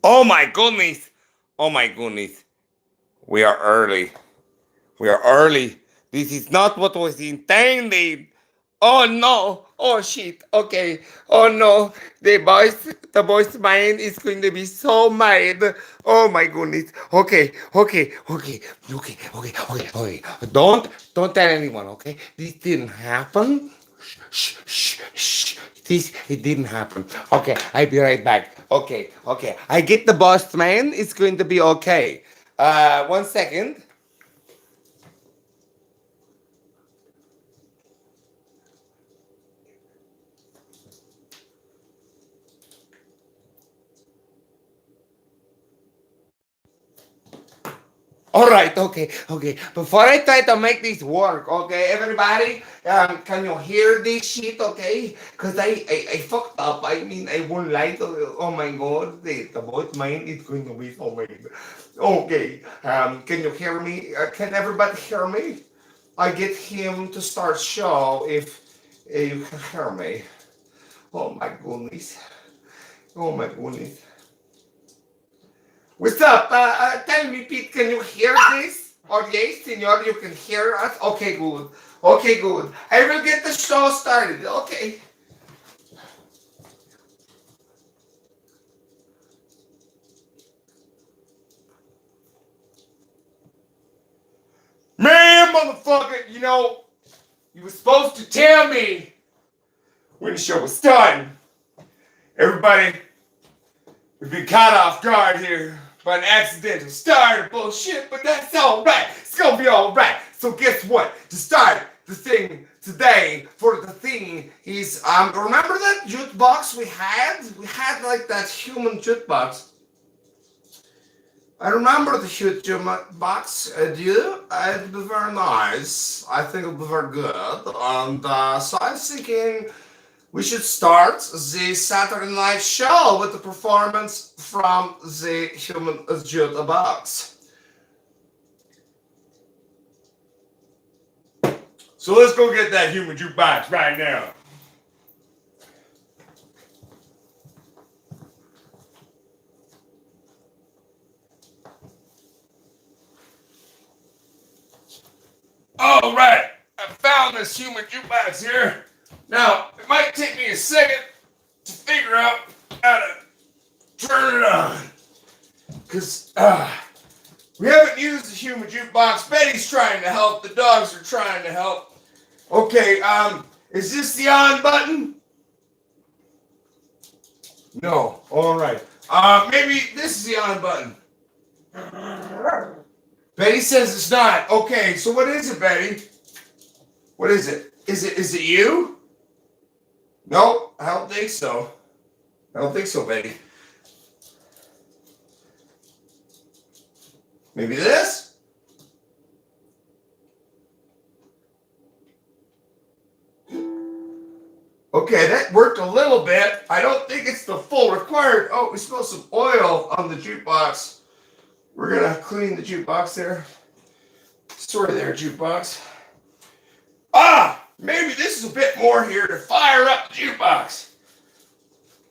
Oh my goodness. Oh my goodness. We are early. We are early. This is not what was intended. Oh no. Oh shit. Okay. Oh no. The boy's mind is going to be so mad. Oh my goodness. Okay. Okay. Okay. Okay. Okay. Okay. Okay. Don't tell anyone, okay? This didn't happen. Shh, shh, shh. This it didn't happen. Okay, I'll be right back. Okay, okay. I get the boss man. It's going to be okay. 1 second. All right, okay, okay. Before I try to make this work, okay, everybody, can you hear this shit, okay? Cause I fucked up. I mean, I won't lie to you. Oh my god, the boat mine is going to be so bad. Okay, can you hear me? Can everybody hear me? I get him to start show if you can hear me. Oh my goodness. Oh my goodness. What's up? Tell me, Pete, can you hear this? Okay, senor, you can hear us? Okay, good. Okay, good. I will get the show started. Okay. Man, motherfucker, you were supposed to tell me when the show was starting. Everybody, we've been caught off guard here by an accidental start of bullshit, but that's alright. It's gonna be alright. So guess what? To start the thing today for the thing is remember that jukebox we had? We had like that human jukebox. I remember the huge jukebox, do you? It'd be very nice. I think it'll be very good. And so I was thinking we should start the Saturday night show with the performance from the human jukebox. So let's go get that human jukebox right now. All right, I found this human jukebox here. Now, it might take me a second to figure out how to turn it on. Because we haven't used the human jukebox. Betty's trying to help. The dogs are trying to help. Okay, is this the on button? No. All right. Maybe this is the on button. Betty says it's not. Okay, so what is it, Betty? What is it? Is it you? No, I don't think so. I don't think so, Betty. Maybe this? Okay, that worked a little bit. I don't think it's the full required. Oh, we smell some oil on the jukebox. We're gonna clean the jukebox there. Sorry there, jukebox. Maybe this is a bit more here to fire up the jukebox.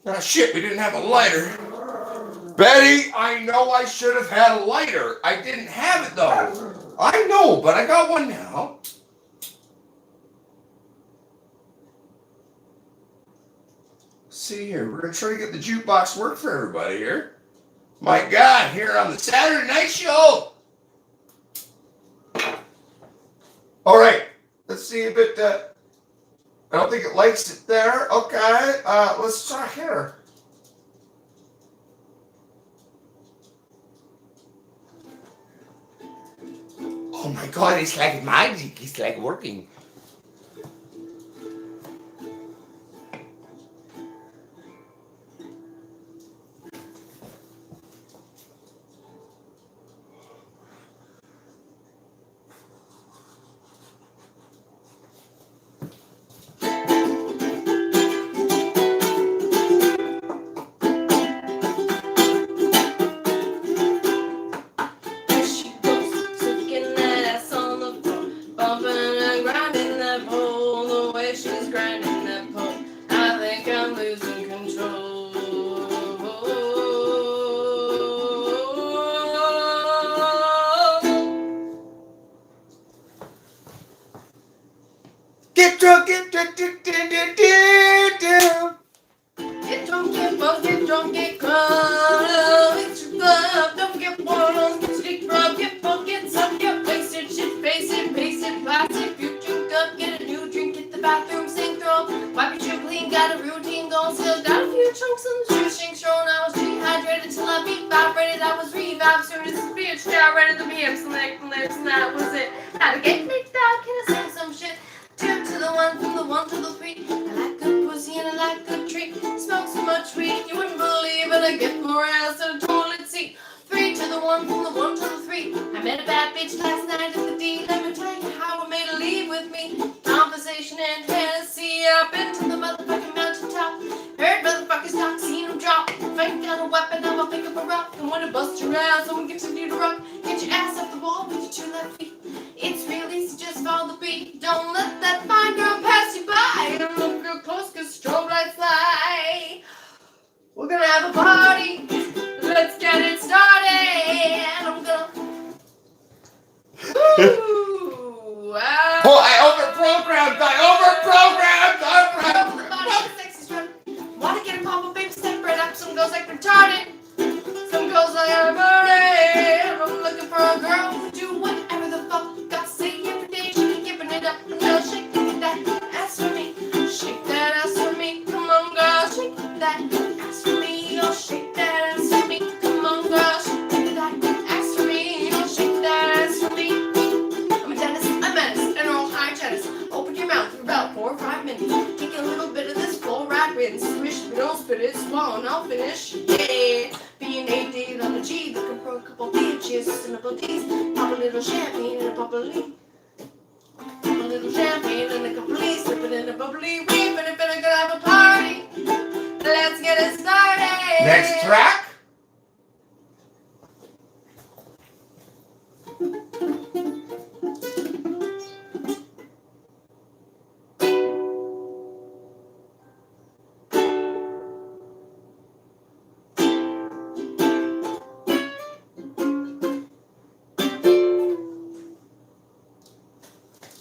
Ah, shit, we didn't have a lighter. Betty, I know I should have had a lighter. I didn't have it though. I know, but I got one now. See here, we're gonna try to get the jukebox work for everybody here. My God, here on the Saturday night show. All right, let's see if it. I don't think it likes it there. Okay, let's try here. Oh my God, it's like magic. It's like working. There she goes, shaking that ass on the floor, bumping and grinding that pole. The way she's grinding that pole, I think I'm losing control. basic, plastic. You drink up, get a new drink, get the bathroom sink thrown. Wipe your shoe clean, got a routine going, still got a few chunks in the shoe thrown. I was dehydrated till I beat vibrated. I was revived soon as the bitch got ready to be hips and lips, and that was it. How to get nicked out, can I say some shit? 2 to the 1, from the 1 to the 3. I like good pussy and I like good treat. Smoke so much weed you wouldn't believe it. I get more ass than a toilet seat. 3 to the 1, from the 1 to the 3. I met a bad bitch last night at the D. Let me tell you how I made her leave with me. Conversation and Hennessy up into the motherfucking mountaintop. Heard motherfuckers talk, seen them drop. Fight down a weapon, now I'll pick up a rock. And when I bust your ass, someone gives you the rock. Get your ass off the wall with your 2 left feet. It's real easy, just follow the beat. Don't let that fine girl pass you by. Don't look real close, cause strobe lights fly. We're gonna have a party. Let's get it started. I'm gonna. Ooh, wow. Oh, I overprogrammed. Wanna get a pop, baby, step right up. Some girls like retarded. Some girls like everybody. I'm looking for a girl who do whatever the fuck. Got to say every day she be giving it up. Girl, shake that ass for me. Shake that ass for me. Come on, girl, shake that ass for me. Oh, shake that ass for me. Come on, girl, shake that ass for me. Oh, shake that ass for me. I'm a dentist, a menace, an oral hygienist. Open your mouth for about 4 or 5 minutes. Take a little bit of this fluoride rinse. Swish, but don't spit it. Swallow and I'll finish. Yeah. Being AD on the G, looking for a couple bitches and a couple D's. Pop a little champagne and a bubbly. Pop a little champagne and a couple D's. Slip it in a bubbly. We're gonna have a party. Let's get it started. Next track.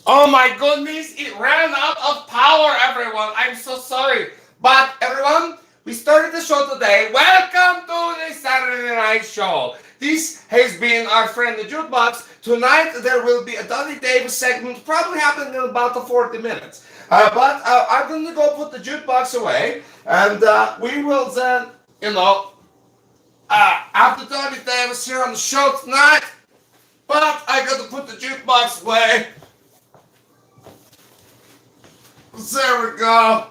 Oh my goodness, it ran out of power, everyone. I'm so sorry. But everyone, we started the show today. Welcome to the Saturday night show. This has been our friend the Jukebox. Tonight there will be a Dottie Davis segment, probably happening in about 40 minutes. But I'm going to go put the Jukebox away. And we will then, after Dottie Davis here on the show tonight. But I got to put the Jukebox away. There we go.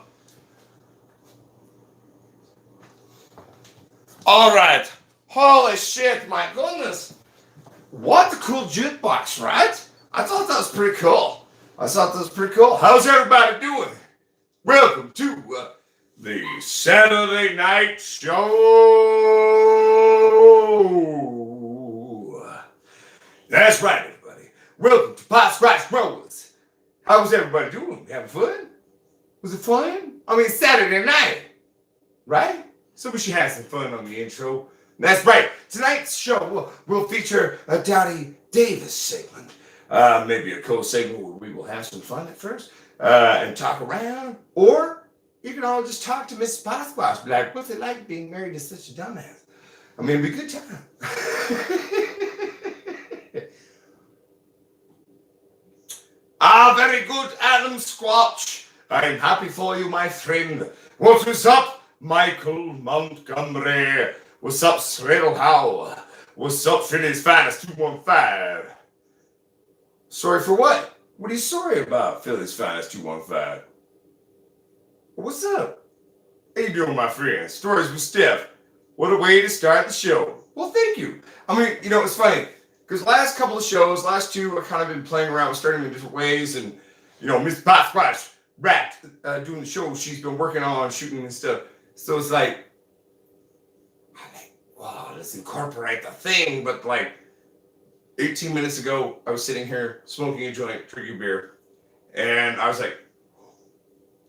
All right. Holy shit, my goodness. What a cool jukebox, right? I thought that was pretty cool. How's everybody doing? Welcome to the Saturday night show. That's right, everybody. Welcome to Potsquatch Growers. How's everybody doing? Having fun? Was it fun? I mean, Saturday night, right? So we should have some fun on the intro. That's right. Tonight's show will feature a Dottie Davis segment. Maybe a co-segment where we will have some fun at first and talk around. Or you can all just talk to Mrs. Potsquatch. Be like, what's it like being married to such a dumbass? I mean, it'd be a good time. Very good, Adam Squatch. I'm happy for you, my friend. What is up, Michael Montgomery? What's up, Cyril Howe? What's up, Philly's Finest 215? Sorry for what? What are you sorry about, Philly's Finest 215? What's up? How you doing, my friend? Stories with Steph. What a way to start the show. Well, thank you. I mean, it's funny. Because last couple of shows, last 2, I've kind of been playing around with starting in different ways. And, Miss Potsquatch, Rat, doing the show she's been working on, shooting and stuff. So it's like, wow, let's incorporate the thing. But 18 minutes ago, I was sitting here smoking a joint, drinking beer. And I was like,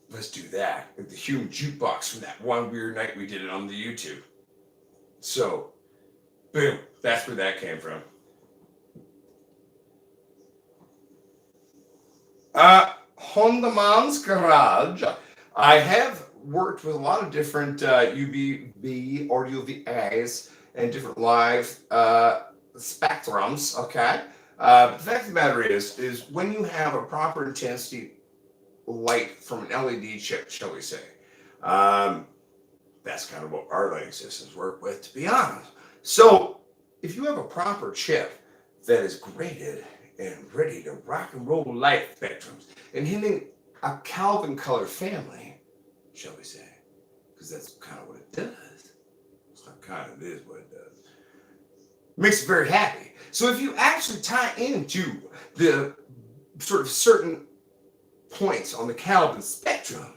let's do that. Like the human jukebox from that one weird night we did it on the YouTube. So, boom, that's where that came from. Hondaman's Garage. I have worked with a lot of different UVB or UVAs and different live spectrums, okay? The fact of the matter is when you have a proper intensity light from an LED chip, shall we say, um, that's kind of what our lighting systems work with, to be honest. So if you have a proper chip that is graded and ready to rock and roll light spectrums and hitting a Calvin color family, shall we say, because that's kind of what it does. It's not kind of, it is what it does. Makes it very happy. So if you actually tie into the sort of certain points on the Calvin spectrum,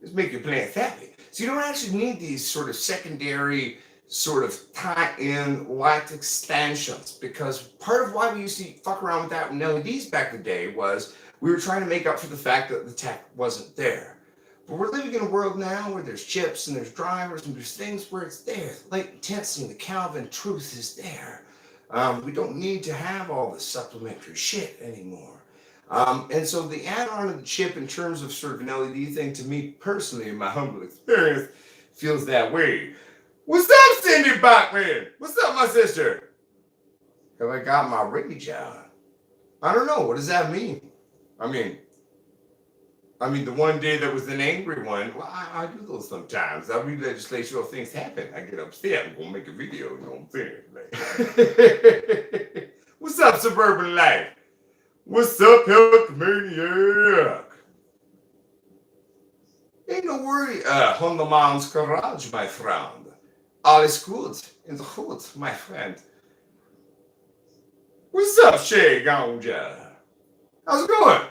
it's make your plants happy. So you don't actually need these sort of secondary sort of tie-in light extensions, because part of why we used to fuck around with that in LEDs back in the day was we were trying to make up for the fact that the tech wasn't there. But we're living in a world now where there's chips and there's drivers and there's things where it's there. Light intensity, the Calvin truth is there. We don't need to have all this supplementary shit anymore. And so the add-on of the chip in terms of sort of an LED thing, to me personally, in my humble experience, feels that way. What's up, Cindy Bachman? What's up, my sister? Have I got my rage out? I don't know. What does that mean? I mean, the one day that was an angry one, well, I do those sometimes. I read legislation, things happen. I get upset. I'm going to make a video, you know what I'm saying? What's up, Suburban Life? What's up, Health Maniac? Ain't no worry, Hondaman's garage, my friend. All is good in the hood, my friend. What's up, Shay Ganja? How's it going?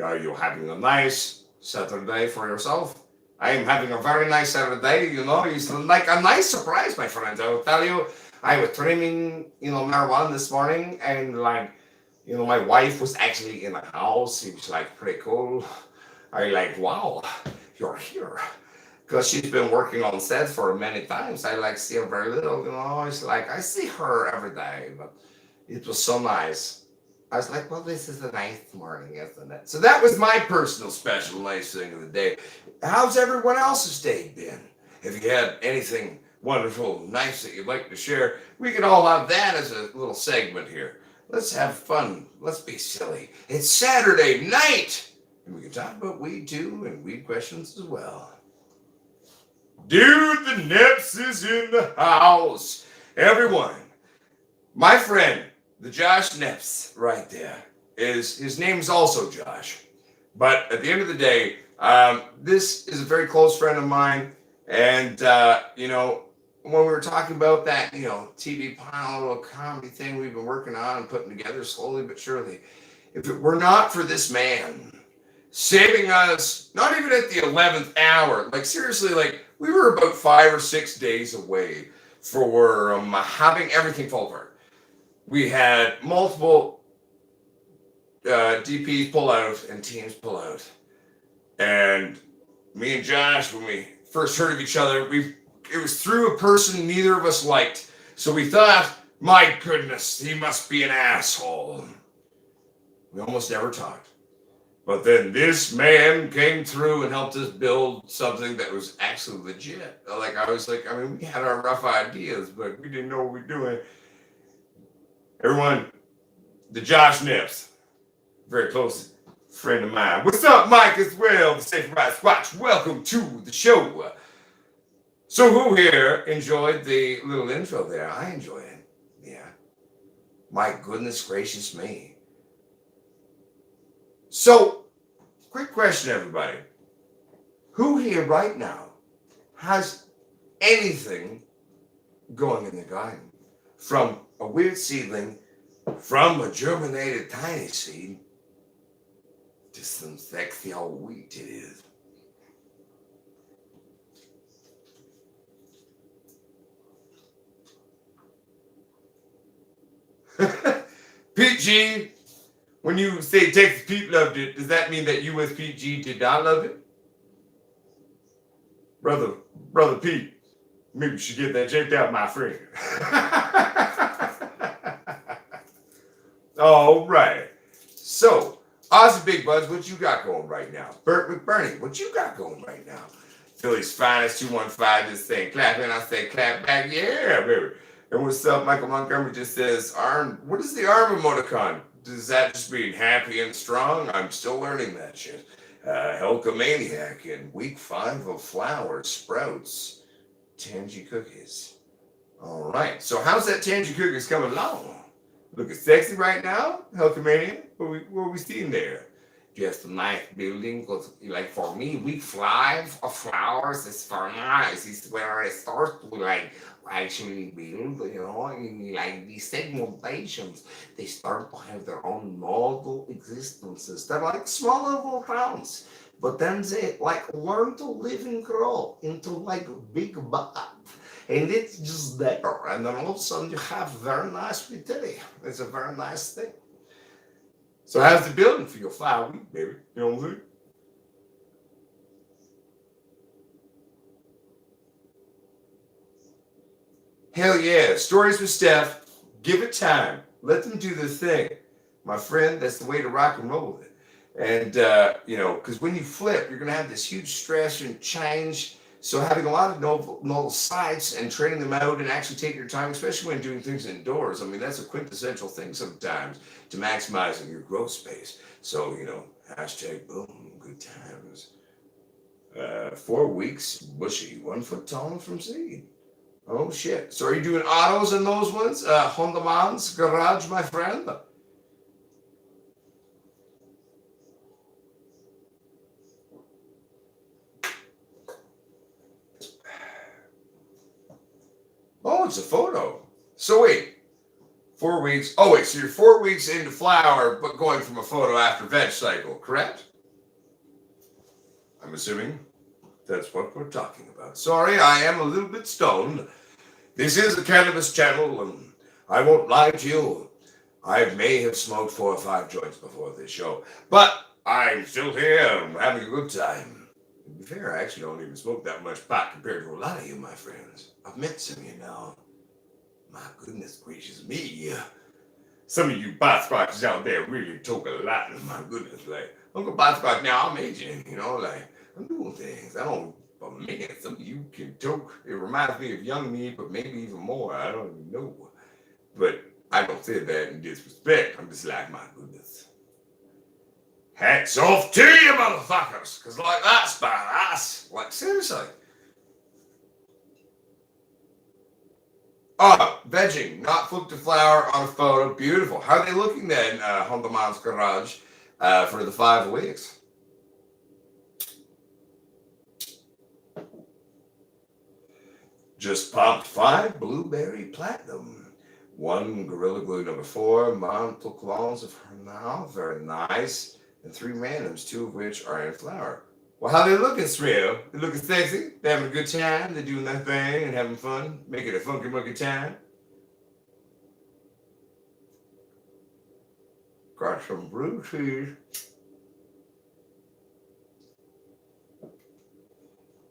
Are you having a nice Saturday for yourself? I am having a very nice Saturday, you know. It's like a nice surprise, my friend. I will tell you, I was trimming, marijuana this morning, and my wife was actually in the house. It was pretty cool. Wow, you're here. Because she's been working on set for many times. I see her very little, It's I see her every day, but it was so nice. I was like, well, this is a nice morning, isn't it? So that was my personal special nice thing of the day. How's everyone else's day been? Have you had anything wonderful, nice that you'd like to share? We could all have that as a little segment here. Let's have fun. Let's be silly. It's Saturday night, and we can talk about weed too, and weed questions as well. Dude, the Nips is in the house. Everyone, my friend, the Josh Nips right there, his name's also Josh. But at the end of the day, this is a very close friend of mine. And, when we were talking about that, TV pile, little comedy thing we've been working on and putting together slowly but surely, if it were not for this man saving us, not even at the 11th hour, seriously, we were about 5 or 6 days away from having everything fall apart. We had multiple DPs pull out and teams pull out. And me and Josh, when we first heard of each other, it was through a person neither of us liked. So we thought, my goodness, he must be an asshole. We almost never talked. But then this man came through and helped us build something that was actually legit. We had our rough ideas, but we didn't know what we were doing. Everyone, the Josh Nips, very close friend of mine. What's up, Mike, as well, the Safe Ride Squatch? Welcome to the show. So who here enjoyed the little intro there? I enjoyed it. Yeah. My goodness gracious me. So, quick question, everybody. Who here right now has anything going in the garden? From a weird seedling, from a germinated tiny seed, to some sexy old wheat it is. Pete G, when you say Texas Pete loved it, does that mean that US Pete G did not love it? Brother Pete, maybe you should get that checked out, my friend. All right. So, Ozzy Big Buds, what you got going right now? Bert McBurney, what you got going right now? Philly's finest 215, this thing. Clap in, I say clap back. Yeah, baby. And what's up? Michael Montgomery just says, Arm, what is the arm emoticon? Does that just mean happy and strong? I'm still learning that shit. Hulkamaniac in week 5 of flour sprouts. Tangy cookies. All right. So how's that tangy cookies coming along? Looking sexy right now, Hulkamania? What are we seeing there? Just a nice building. Cause like for me, week 5 of flowers is very nice. It's where I start to like actually build, in like these segmentations. They start to have their own model existences. They're like small little towns. But then they like learn to live and grow into like big bud. And it's just there. And then all of a sudden you have very nice fertility. It's a very nice thing. So how's the building for your flower week, baby? You know what I'm saying? Hell yeah. Stories with Steph. Give it time. Let them do their thing. My friend, that's the way to rock and roll with it. And, because when you flip, you're going to have this huge stress and change. So having a lot of novel sites and training them out and actually taking your time, especially when doing things indoors, I mean, that's a quintessential thing sometimes to maximizing your growth space. So, hashtag boom, good times. 4 weeks, bushy, 1 foot tall from seed. Oh, shit. So are you doing autos in those ones? Honda Man's garage, my friend? Oh, it's a photo. So wait, 4 weeks. Oh, wait, so you're 4 weeks into flower, but going from a photo after veg cycle, correct? I'm assuming that's what we're talking about. Sorry, I am a little bit stoned. This is the Cannabis channel, and I won't lie to you. I may have smoked 4 or 5 joints before this show, but I'm still here and having a good time. To be fair, I actually don't even smoke that much pot compared to a lot of you, my friends. I've met some, My goodness gracious me. Some of you Potsquatches out there really took a lot. My goodness, like, Uncle Potsquatch, now I'm aging, I'm doing things. I don't, but man, some of you can toke. It reminds me of young me, but maybe even more. I don't even know. But I don't say that in disrespect. I'm just like, my goodness. Hats off to you, motherfuckers. Because, like, that's badass. Like, seriously. Vegging, not flip to flower on a photo. Beautiful. How are they looking then, Honda Man's garage, for the 5 weeks? Just popped 5 blueberry platinum. 1 Gorilla Glue number 4, Mantle Claws of her now, very nice. And 3 randoms, 2 of which are in flower. Well, how they looking, Sriel? They looking sexy? They having a good time? They doing their thing and having fun? Making a funky monkey time? Got some blue cheese.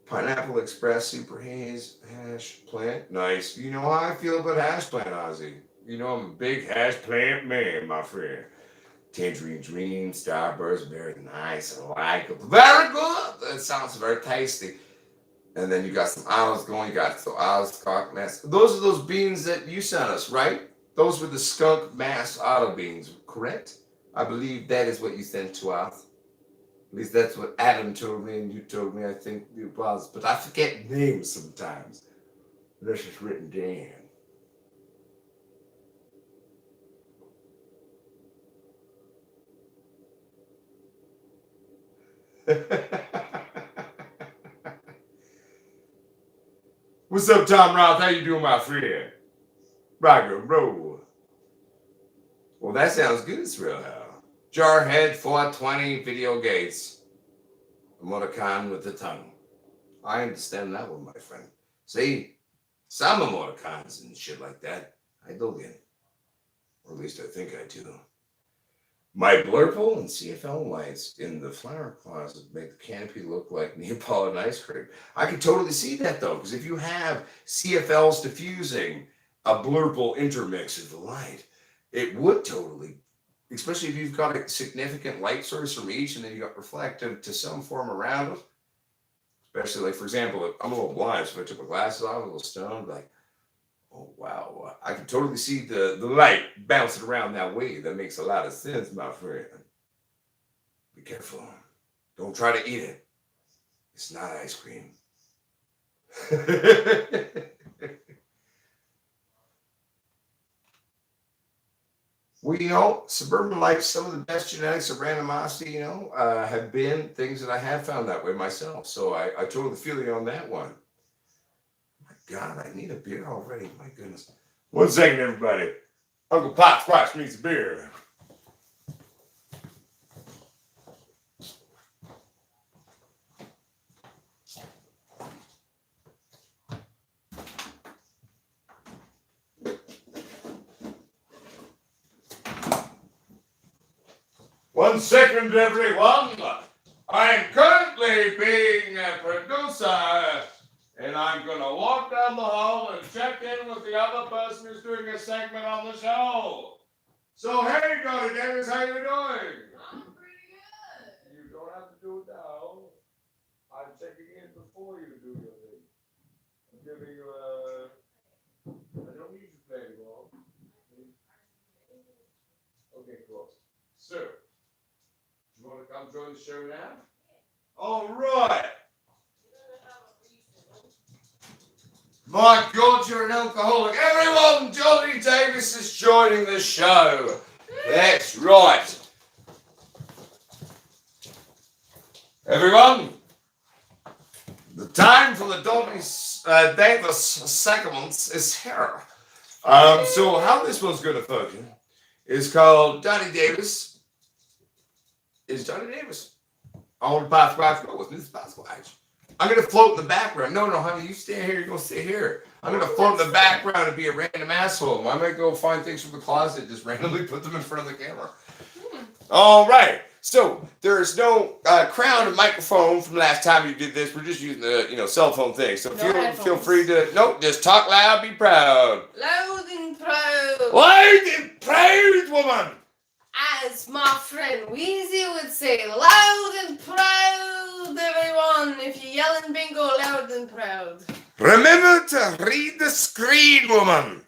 Pineapple Express Super Haze Hash Plant. Nice. You know how I feel about hash plant, Ozzy. I'm a big hash plant man, my friend. Tangerine Dream, Starburst, very nice. I like it. Very good. That sounds very tasty. And then you got some olives going. You got some olives, skunk mass. Those are those beans that you sent us, right? Those were the skunk mass auto beans, correct? I believe that is what you sent to us. At least that's what Adam told me and you told me, I think it was. But I forget names sometimes. This is written down. What's up, Tom Roth? How you doing, my friend? Rock and roll. Well, that sounds good, it's real hell. Jarhead 420 Video Gates. Emoticon with the tongue. I understand that one, my friend. See, some emoticons and shit like that, I do get. Or at least I think I do. My blurple and CFL lights in the flower closet make the canopy look like Neapolitan ice cream. I can totally see that though, because if you have CFLs diffusing a blurple intermix of the light, it would totally, especially if you've got a significant light source from each and then you got reflective to some form around it. Especially like, for example, I'm a little blind, so if I took my glasses off, a little stoned, like, Oh, wow. I can totally see the light bouncing around that way. That makes a lot of sense, my friend. Be careful. Don't try to eat it. It's not ice cream. Well, suburban life, some of the best genetics of randomosity, have been things that I have found that way myself. So I totally feel you on that one. My God, I need a beer already. My goodness. 1 second, everybody. Uncle Potsquatch needs a beer. One second, everyone. I am currently being a producer, and I'm going to walk down the hall and check in with the other person who's doing a segment on the show. So, hey, Dottie Davis, how you doing? I'm pretty good. You don't have to do it now. I'm checking in before you do your thing. I'm giving you a... I don't need you to play anymore. Okay, cool. So, you want to come join the show now? All right. My God, you're an alcoholic. Everyone, Dottie Davis is joining the show. That's right. Everyone, the time for the Dottie Davis segments is here. So how this one's going to function is called Dottie Davis is Dottie Davis. On the Potsquatch Growers, Mrs. Potsquatch. I'm going to float in the background. No, honey, you stay here. You're going to stay here. I'm going to float in the background and be a random asshole. I might go find things from the closet, just randomly put them in front of the camera. All right. So there's no crown and microphone from last time you did this. We're just using the cell phone thing. So feel free to just talk loud, be proud. Loud and proud. Loud and proud, woman. As my friend Weezy would say, loud and proud, everyone. If you yelling bingo, loud and proud. Remember to read the screen, woman.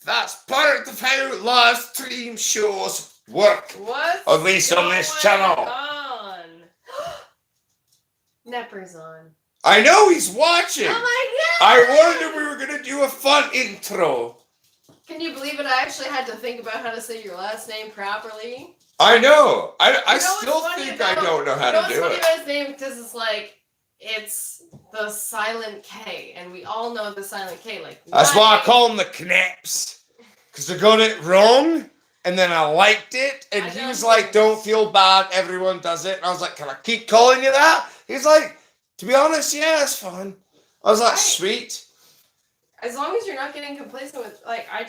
That's part of how live stream shows work. What's at least on this channel. On? Nepper's on. I know he's watching. Oh my God! I warned him we were going to do a fun intro. Can you believe it? I actually had to think about how to say your last name properly. I know. I still think I don't know how to do it. What's funny about his name? Because it's the silent K, and we all know the silent K. That's why I call him the Knaps. Because I got it wrong, and then I liked it, and he was like, don't feel bad, everyone does it. And I was like, can I keep calling you that? He's like, to be honest, yeah, it's fine. I was like, sweet. As long as you're not getting complacent with, I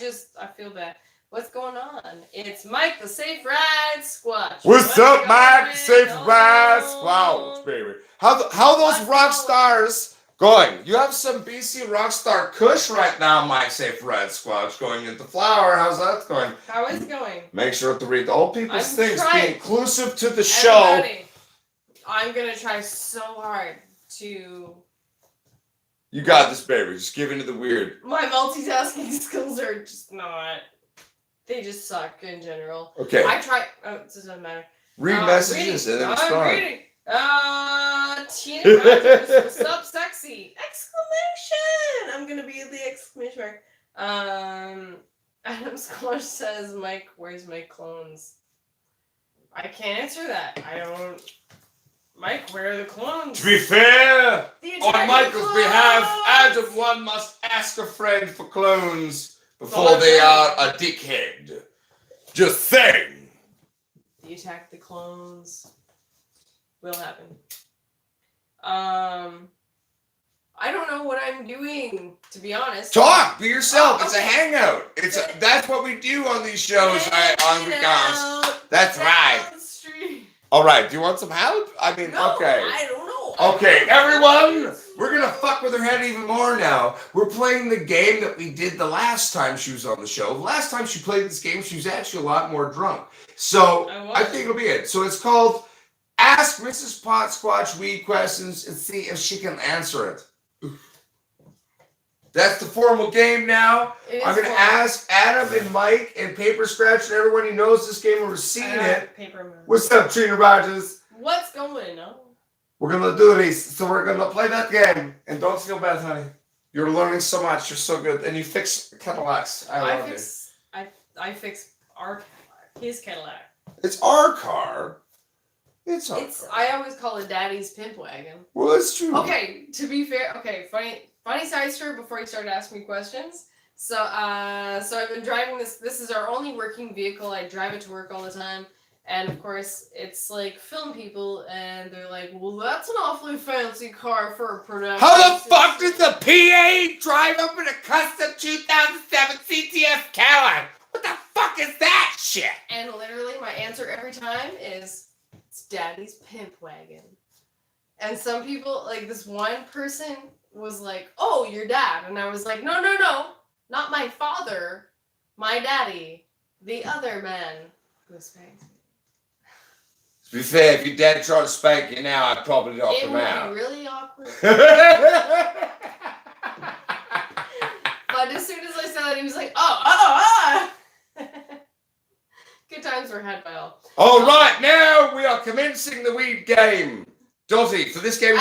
feel bad. What's going on? It's Mike, the Safe Ride Squatch. What's up, Mike? Safe Ride Squatch, baby. How those rock stars going? You have some BC Rockstar Kush right now, Mike Safe Ride Squatch, going into flower. How's that going? How is it going? Make sure to read all people's things. Be inclusive to the show. Everybody, I'm going to try so hard to... You got this, baby. Just give into the weird. My multitasking skills are just not... They just suck in general. Okay. I try... Oh, it doesn't matter. Read messages and then start. Reading. Tina Rogers, what's up, sexy? Exclamation! I'm gonna be the exclamation mark. Adam Squash says, Mike, where's my clones? I can't answer that. I don't... Mike, where are the clones? To be fair, on Michael's behalf, Adam one must ask a friend for clones before they are a dickhead. Just saying. The attack the clones will happen. I don't know what I'm doing, to be honest. Talk, be yourself. It's a hangout. That's what we do on these shows on weekends. That's right. All right, do you want some help? I mean, no, okay. I don't know. Okay, everyone, we're going to fuck with her head even more now. We're playing the game that we did the last time she was on the show. The last time she played this game, she was actually a lot more drunk. So I think it'll be it. So it's called Ask Mrs. Potsquatch Weed Questions and see if she can answer it. That's the formal game now. It is I'm going to formal. ask Adam and Mike and Paper Scratch and everyone who knows this game or has seen it. Paper moon. What's up, Trina Rogers? What's going on? We're going to do this. So we're going to play that game. And don't feel bad, honey. You're learning so much. You're so good. And you fix Cadillacs. I fix our Cadillac. His Cadillac. It's our car. It's our car. I always call it Daddy's pimp wagon. Well, that's true. Okay, to be fair, funny side story before you started asking me questions. So I've been driving this. This is our only working vehicle. I drive it to work all the time. And of course, it's like film people, and they're like, well, that's an awfully fancy car for a production. How the fuck did the PA drive up in a custom 2007 CTS Cadillac? What the fuck is that shit? And literally, my answer every time is, it's Daddy's pimp wagon. And some people, like this one person was like, oh, your dad. And I was like, no, not my father, my daddy, the other man who spanks me. To be fair, if your dad tried to spank you now, I'd probably knock It him would out. be really awkward. But as soon as I said that, he was like, oh. Good times were had by all. All right, now we are commencing the weed game. Dottie, for this game,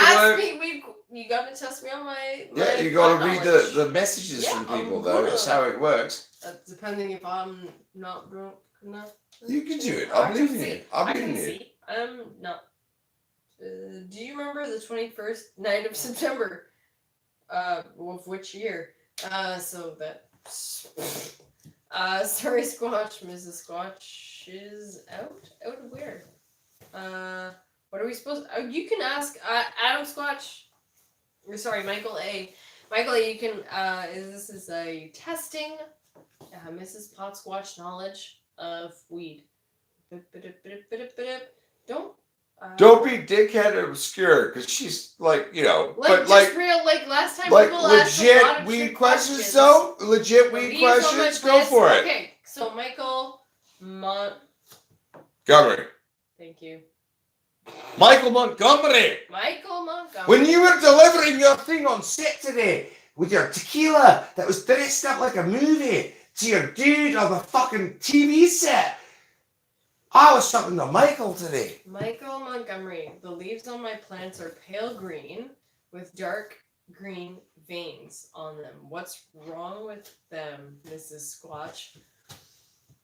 You got to test me on my yeah, you got to read knowledge. the messages Yeah, from people, I'm though. good. That's how it works. Depending if I'm not drunk enough. You can do it. I believe in you. I I believe can in you. see. I'm not. Do you remember the 21st night of September? Of which year? So that. Sorry, Squatch. Mrs. Squatch is out. Out of where? What are we supposed? You can ask Adam Squatch. Or sorry, Michael A. Michael A. You can. This is a testing. Mrs. Potsquatch knowledge of weed. Don't be dickhead and obscure, because she's like, you know, but just real, like last time like people asked a lot legit of weed trick questions, though. Legit weed These on my questions. Go list. for it. Okay, so Michael Montgomery. Thank you. Michael Montgomery. Michael Montgomery. When you were delivering your thing on set today with your tequila that was dressed up like a movie to your dude on the fucking TV set, I was talking to Michael today. Michael Montgomery. The leaves on my plants are pale green with dark green veins on them. What's wrong with them, Mrs. Squatch?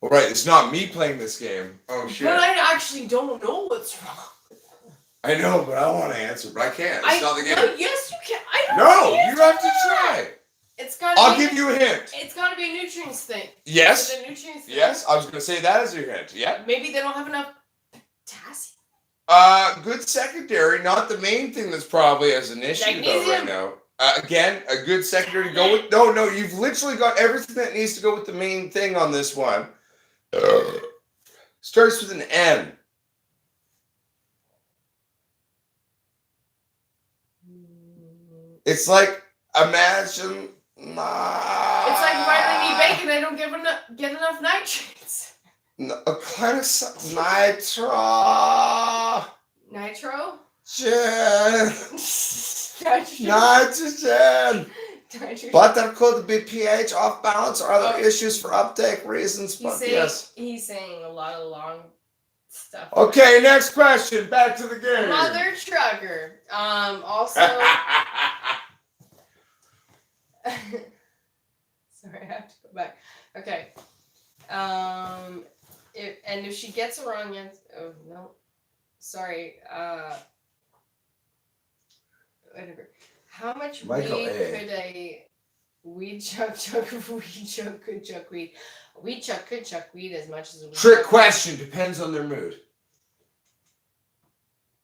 All right, it's not me playing this game. Oh, shit. But I actually don't know what's wrong. I know, but I want to answer, but I can't. It's not the game. No, yes, you can. I don't No, see you have to try. It's got. I'll give you a hint. It's got to be a nutrients thing. Yes. Is it a nutrients thing? Yes, I was going to say that as your hint. Yeah. Maybe they don't have enough potassium. Good secondary, not the main thing that's probably as an issue though right now. Again, a good secondary to go with. No, you've literally got everything that needs to go with the main thing on this one. Starts with an N. It's like, imagine. It's like why do I need bacon? I don't get enough nitrates. A kind of nitro. Nitro? Nitrogen. Nitrogen. But there could be pH off balance or other issues for uptake reasons. But yes. He's saying a lot of long stuff. Okay, next question. Back to the game. Mother trucker. Also. Sorry, I have to go back. Okay. If she gets a wrong answer, oh no, sorry. Whatever. How much Michael weed A. could a weed chuck weed? A weed chuck could chuck weed as much as a weed Trick chuck. question. Depends on their mood.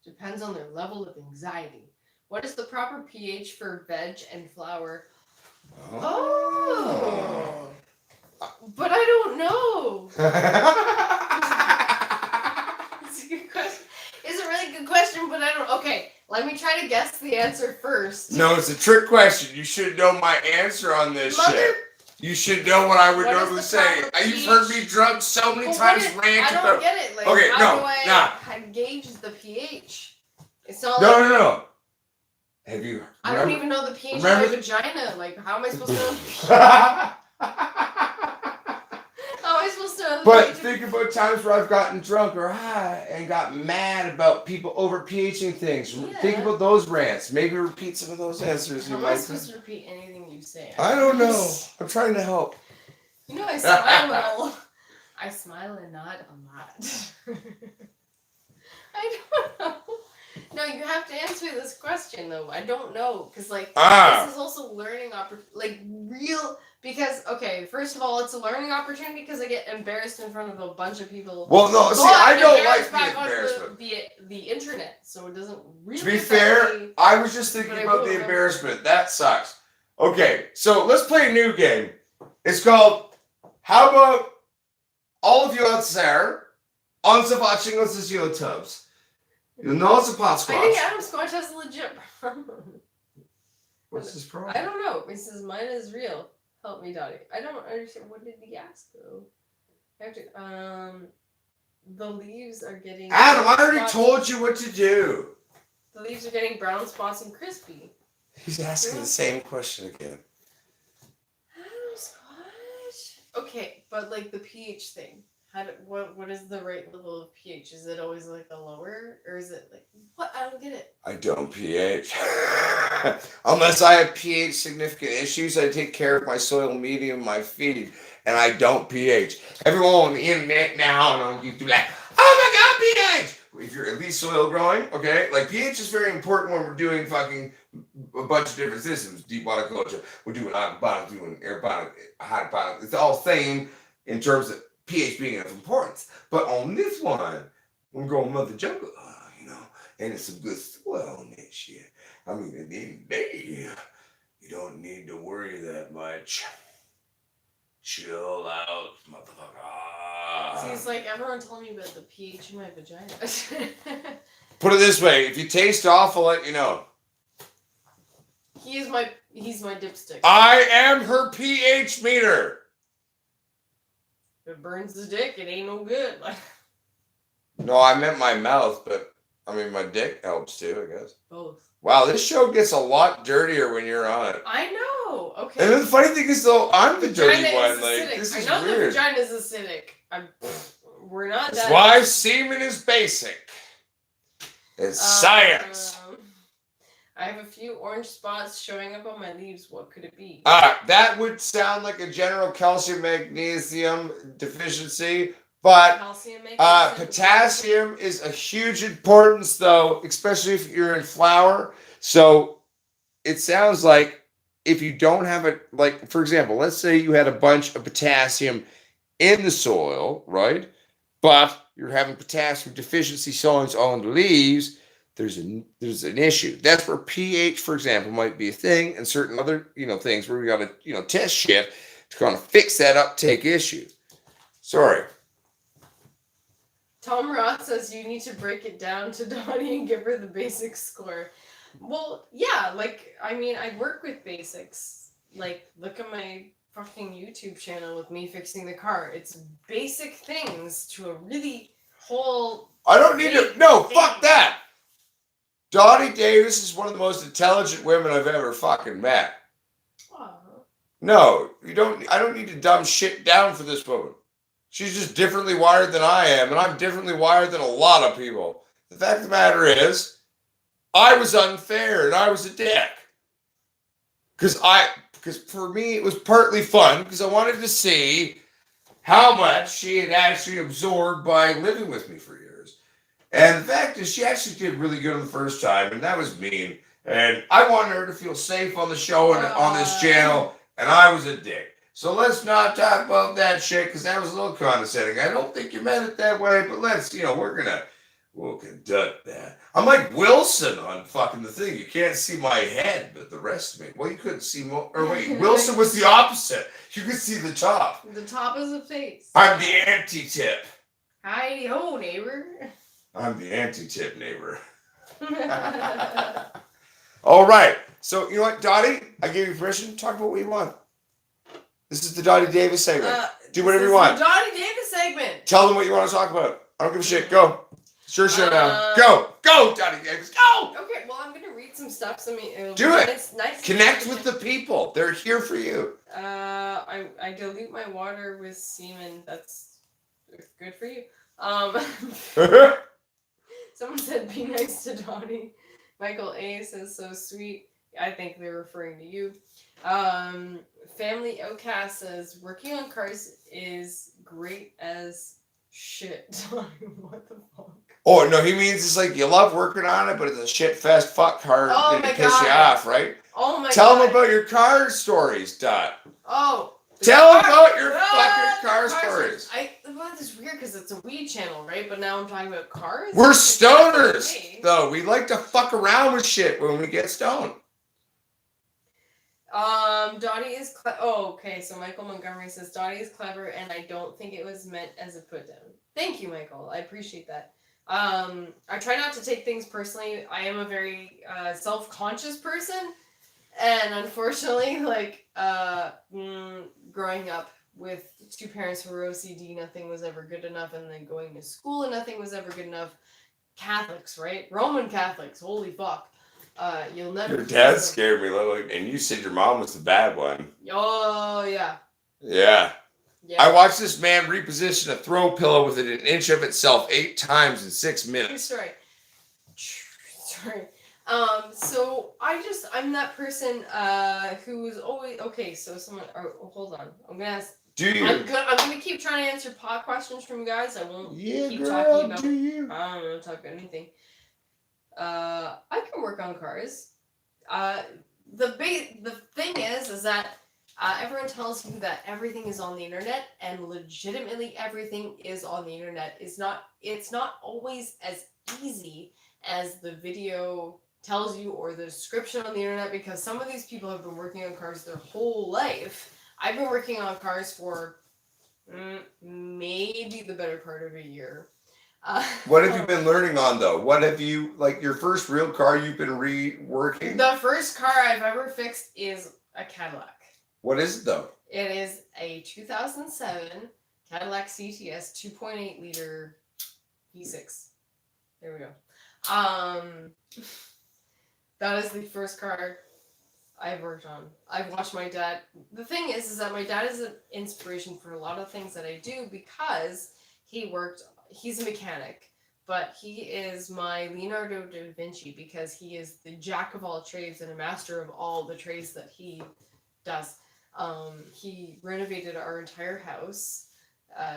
Depends on their level of anxiety. What is the proper pH for veg and flower? Oh. But I don't know. It's a good question. It's a really good question, but I don't. Okay, let me try to guess the answer first. No, it's a trick question. You should know my answer on this shit. You should know what I would normally say. You've heard me drunk so many times rant about. I don't get it. Like, okay, how do I gauge the pH? It's not No. Have you? I don't even know the pH of remember- my vagina. Like, how am I supposed to know? How am I supposed to know the But pH of- think about times where I've gotten drunk or high and got mad about people over pHing things. Yeah. Think about those rants. Maybe repeat some of those answers. How You am I might. supposed to repeat anything you say? I don't know. I'm trying to help. You know, I smile I smile and nod a lot. I don't know. No, you have to answer this question though. I don't know because like this is also learning because okay, first of all, it's a learning opportunity because I get embarrassed in front of a bunch of people. Well, no, see, I don't like back the on embarrassment. the internet, so it doesn't really. To be affect fair, me. I was just thinking But I about will the remember. embarrassment. That sucks. Okay, so let's play a new game. It's called How About All of You Out There on the watching us as YouTubes. You know it's a I think Potsquatch. Adam Squatch has a legit problem. What's this problem? I don't know. He says mine is real. Help me, Dottie. I don't understand. What did he ask though? I have to. The leaves are getting. Adam, I brown already spots. told you what to do. The leaves are getting brown spots and crispy. He's asking the same question again. Adam Squatch. Okay, but like the pH thing. What is the right level of pH? Is it always like a lower, or is it like what? I don't get it. I don't pH. Unless I have pH significant issues, I take care of my soil medium, my feed, and I don't pH. Everyone on the internet now and on YouTube like, oh my God, pH! If you're at least soil growing, okay? Like pH is very important when we're doing fucking a bunch of different systems. Deep water culture, we're doing aquaponics, doing aeroponics, hydroponics. It's all same in terms of pH being of importance. But on this one, we're growing Mother Jungle, and it's some good soil on that shit. I mean, at the end of the day, you don't need to worry that much. Chill out, motherfucker. See, it's like everyone told me about the pH in my vagina. Put it this way, if you taste off, I'll let you know. He's my dipstick. I am her pH meter. If it burns the dick, it ain't no good. No, I meant my mouth, but I mean my dick helps too, I guess. Both. Wow, this show gets a lot dirtier when you're on it. I know. Okay. And then the funny thing is, though, I'm the dirty Vagina one. is Like, acidic. this I is know weird. the vagina is acidic. We're not That's that. why semen is basic. It's science. I have a few orange spots showing up on my leaves. What could it be? That would sound like a general calcium magnesium deficiency, but Calcium, magnesium. potassium is a huge importance, though, especially if you're in flower. So it sounds like if you don't have it, like, for example, let's say you had a bunch of potassium in the soil, right? But you're having potassium deficiency soils on the leaves, there's an issue. That's where pH, for example, might be a thing, and certain other, things where we got to, test shit to kind of fix that uptake issue. Sorry. Tom Roth says you need to break it down to Dottie and give her the basic score. Well, yeah, I work with basics. Like, look at my fucking YouTube channel with me fixing the car. It's basic things to a really whole... I don't need to... No, fuck that! Dottie Davis is one of the most intelligent women I've ever fucking met. Aww. No, I don't need to dumb shit down for this woman. She's just differently wired than I am, and I'm differently wired than a lot of people. The fact of the matter is, I was unfair and I was a dick. Because for me it was partly fun because I wanted to see how much she had actually absorbed by living with me for years. And the fact is she actually did really good on the first time, and that was mean. And I wanted her to feel safe on the show and on this channel, and I was a dick. So let's not talk about that shit because that was a little condescending. I don't think you meant it that way, but we'll conduct that. I'm like Wilson on fucking the thing. You can't see my head, but the rest of me. Well, you couldn't see more. Or wait, Wilson was the opposite. You could see the top. The top is the face. I'm the anti-tip. Hi ho, neighbor. I'm the anti-tip neighbor. All right. So, you know what, Dottie? I gave you permission. Talk about what you want. This is the Dottie Davis segment. Do whatever you want. The Dottie Davis segment. Tell them what you want to talk about. I don't give a shit. Go. It's your show now. Go. Go, Dottie Davis. Go. Okay, well, I'm going to read some stuff. Do it. It's nice. Connect with the people. They're here for you. I dilute my water with semen. That's good for you. Someone said, "Be nice to Dottie." Michael A says, "So sweet." I think they're referring to you. Family Outcast says, "Working on cars is great as shit." What the fuck? Oh, no, he means it's like you love working on it, but it's a shit-fest fuck car Oh to piss you off, right? Oh my Tell god. them about your car stories, Dot. Oh. Tell them about your fucking car stories. Well, it's weird because it's a weed channel, right? But now I'm talking about cars. We're stoners, though. We like to fuck around with shit when we get stoned. Dottie is okay, so Michael Montgomery says Dottie is clever and I don't think it was meant as a put down. Thank you, Michael. I appreciate that. I try not to take things personally. I am a very self-conscious person, and unfortunately, like growing up with two parents who were OCD, nothing was ever good enough, and then going to school and nothing was ever good enough. Catholics, right? Roman Catholics, holy fuck. You'll never. Your dad scared me, like, and you said your mom was the bad one. Oh yeah. Yeah. Yeah. I watched this man reposition a throw pillow within an inch of itself 8 times in 6 minutes. Sorry. So I'm that person who is always okay. So someone, hold on. I'm gonna ask. I'm gonna keep trying to answer pod questions from you guys. I won't keep talking about. I don't know, talk about anything. I can work on cars. The thing is that everyone tells you that everything is on the internet, and legitimately everything is on the internet. It's not always as easy as the video tells you or the description on the internet, because some of these people have been working on cars their whole life. I've been working on cars for maybe the better part of a year. What have you been learning on, though? What have you, like, your first real car you've been reworking? The first car I've ever fixed is a Cadillac. What is it, though? It is a 2007 Cadillac CTS 2.8 liter V6. There we go. That is the first car I've worked on. I've watched my dad. The thing is that my dad is an inspiration for a lot of things that I do, because he's a mechanic, but he is my Leonardo da Vinci, because he is the jack of all trades and a master of all the trades that he does. He renovated our entire house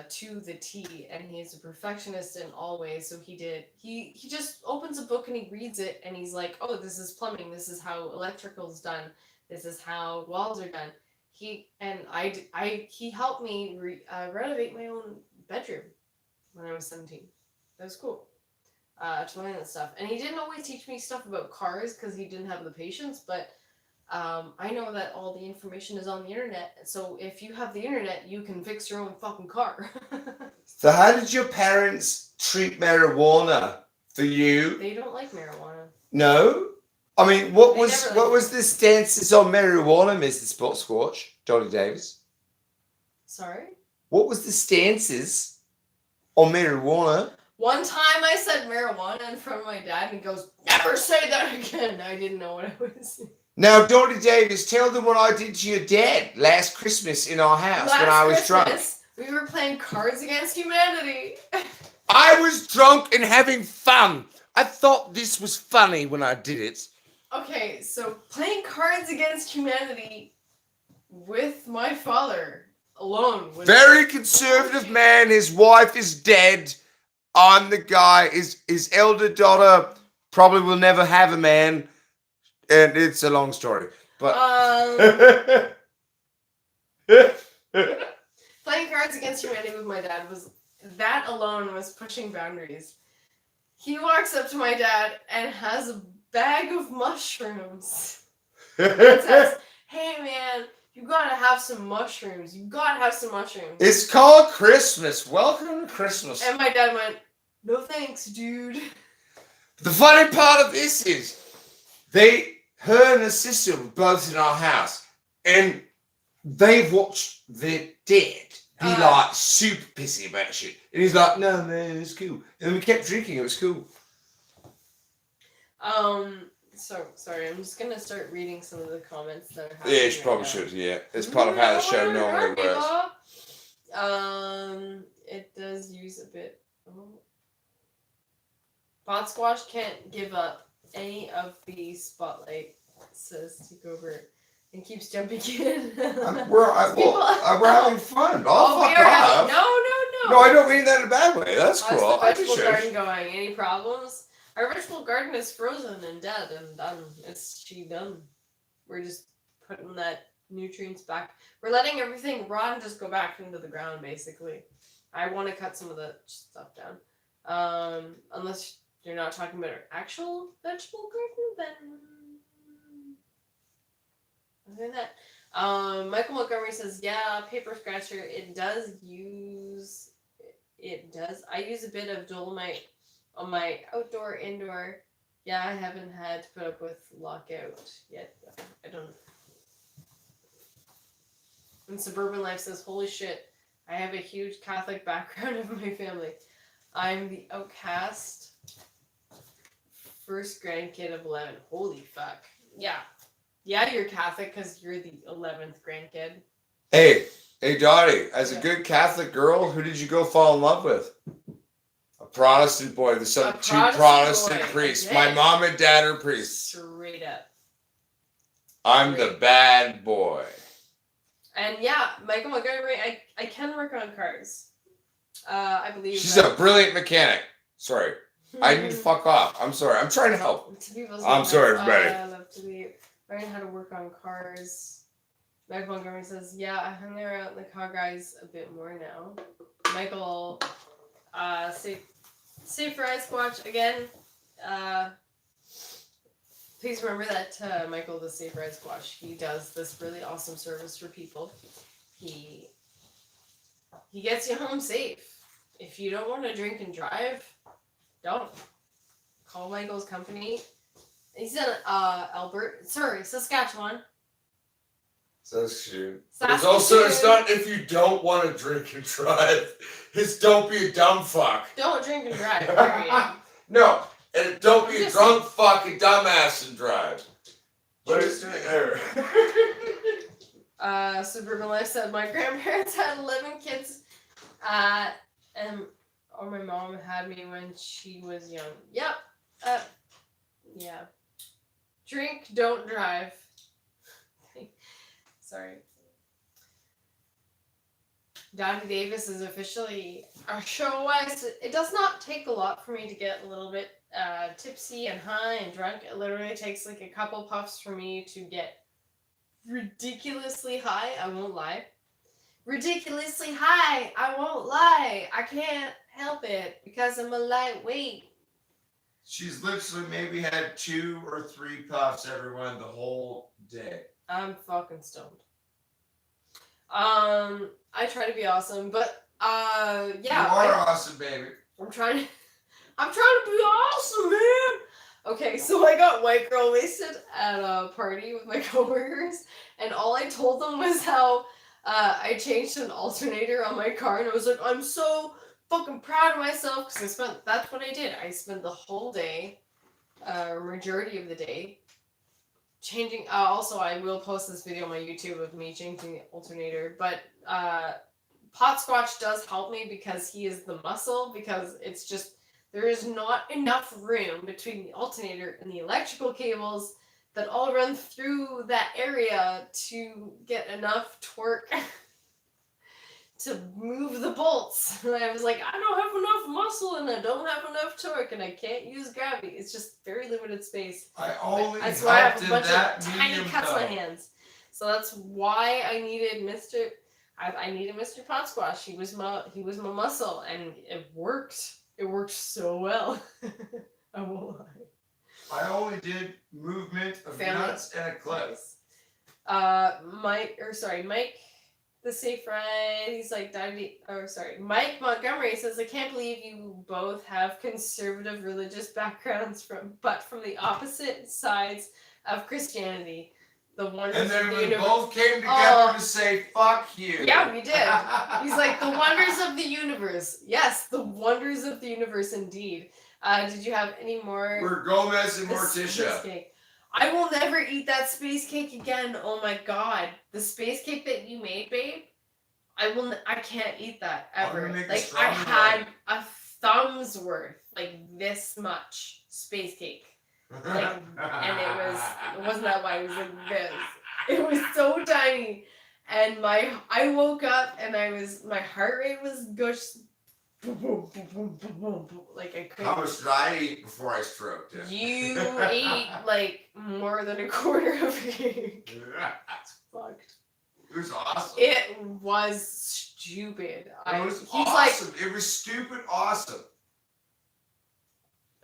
to the T, and he is a perfectionist in all ways. So he just opens a book and he reads it, and he's like, oh, this is plumbing, this is how electrical's done, this is how walls are done. He helped me renovate my own bedroom when I was 17. That was cool. To learn that stuff. And he didn't always teach me stuff about cars because he didn't have the patience, but I know that all the information is on the internet, so if you have the internet, you can fix your own fucking car. So how did your parents treat marijuana for you? They don't like marijuana. No? I mean, what was the stances on marijuana, Mr. Potsquatch, Dottie Davis? Sorry? What was the stances on marijuana? One time I said marijuana in front of my dad, and he goes, never say that again. I didn't know what I was saying. Now, Dottie Davis, tell them what I did to your dad last Christmas in our house when I was drunk. We were playing Cards Against Humanity. I was drunk and having fun. I thought this was funny when I did it. Okay, so playing Cards Against Humanity with my father alone. Very conservative man. His wife is dead. I'm the guy. His elder daughter probably will never have a man. And it's a long story. But playing Cards Against Humanity with my dad that alone was pushing boundaries. He walks up to my dad and has a bag of mushrooms. And says, hey man, you gotta have some mushrooms. You gotta have some mushrooms. It's called Christmas. Welcome to Christmas. And my dad went, no thanks, dude. The funny part of this is, her and her sister were both in our house, and they've watched their dad be like super pissy about shit. And he's like, no man, it's cool. And we kept drinking, it was cool. So sorry, I'm just gonna start reading some of the comments that are Yeah, happening. you probably should. Yeah, it's part of how the show normally works. It does use a bit. Potsquatch can't give up any of the spotlight, says Takeover, and keeps jumping in. We're having fun. I'll fuck off. No. No, I don't mean that in a bad way. That's cool. How's the vegetable garden going? Any problems? Our vegetable garden is frozen and dead and done. It's done. We're just putting that nutrients back. We're letting everything rot and just go back into the ground, basically. I want to cut some of the stuff down. Unless you're not talking about our actual vegetable garden, then other than that. Michael Montgomery says, yeah, paper scratcher, it does. I use a bit of dolomite on my outdoor, indoor. Yeah, I haven't had to put up with lockout yet. I don't. And Suburban Life says, holy shit, I have a huge Catholic background of my family. I'm the outcast first grandkid of 11. Holy fuck. Yeah, you're Catholic because you're the 11th grandkid. Hey, Dottie, as a good Catholic girl, who did you go fall in love with? A Protestant boy, the son of two Protestant priests. Okay. My mom and dad are priests. Straight up. I'm the bad boy. And yeah, Michael Montgomery, I can work on cars. I believe she's a brilliant mechanic. Sorry. I need to fuck off. I'm sorry. I'm trying to help. I'm sorry, everybody. I love to be learning how to work on cars. Michael Montgomery says, yeah, I hung around the car guys a bit more now. Michael, Safe Rise Squatch again. Please remember that Michael, the Safe Rise Squatch, he does this really awesome service for people. He gets you home safe. If you don't want to drink and drive, don't. Call Michael's company. He's in Saskatchewan. Saskatchewan. It's also, it's not if you don't want to drink and drive. It's don't be a dumb fuck. Don't drink and drive, period. No, and don't be a drunk fucking dumbass and drive. What is doing there? Suburban Life said, my grandparents had 11 kids, and my mom had me when she was young. Yep. Yeah. Drink, don't drive. Sorry. Dottie Davis is officially our show-wise. It does not take a lot for me to get a little bit tipsy and high and drunk. It literally takes like a couple puffs for me to get ridiculously high. I won't lie. Ridiculously high. I won't lie. I can't help it because I'm a lightweight. She's literally maybe had 2 or 3 puffs, everyone, the whole day. I'm fucking stoned. I try to be awesome, but yeah. You are awesome, baby. I'm trying to be awesome, man. Okay, so I got white girl wasted at a party with my coworkers, and all I told them was how I changed an alternator on my car, and I was like, I'm so fucking proud of myself because that's what I did. I spent the whole day, majority of the day, changing. Also, I will post this video on my YouTube of me changing the alternator. But Potsquatch does help me because he is the muscle. Because it's just there is not enough room between the alternator and the electrical cables that all run through that area to get enough torque to move the bolts. And I was like, I don't have enough muscle and I don't have enough torque and I can't use gravity. It's just very limited space. That's why I have a bunch of tiny cuts on my hands. So that's why I needed Mr. Potsquatch. He was my muscle, and it worked. It worked so well. I won't lie. I only did movement of nuts and a clip. Mike, the Safe Ride, he's like, Mike Montgomery says, I can't believe you both have conservative religious backgrounds but from the opposite sides of Christianity. The wonders and then of the we universe. both came together to say, fuck you. Yeah, we did. He's like, the wonders of the universe. Yes, the wonders of the universe indeed. Did you have any more? We're Gomez and Morticia. I will never eat that space cake again. Oh my god. The space cake that you made, babe, I can't eat that I'm gonna ever. make a Like, I strawberry had a thumb's worth, like this much space cake. Like, and it wasn't that wide, it was like this. It was so tiny. And I woke up and my heart rate was boom, boom, boom, boom, boom, boom, boom. Like I couldn't. How much did I eat before I stroked it? You ate like more than a quarter of a cake. That's Fucked. It was awesome. It was stupid. It was He's awesome. It was stupid awesome.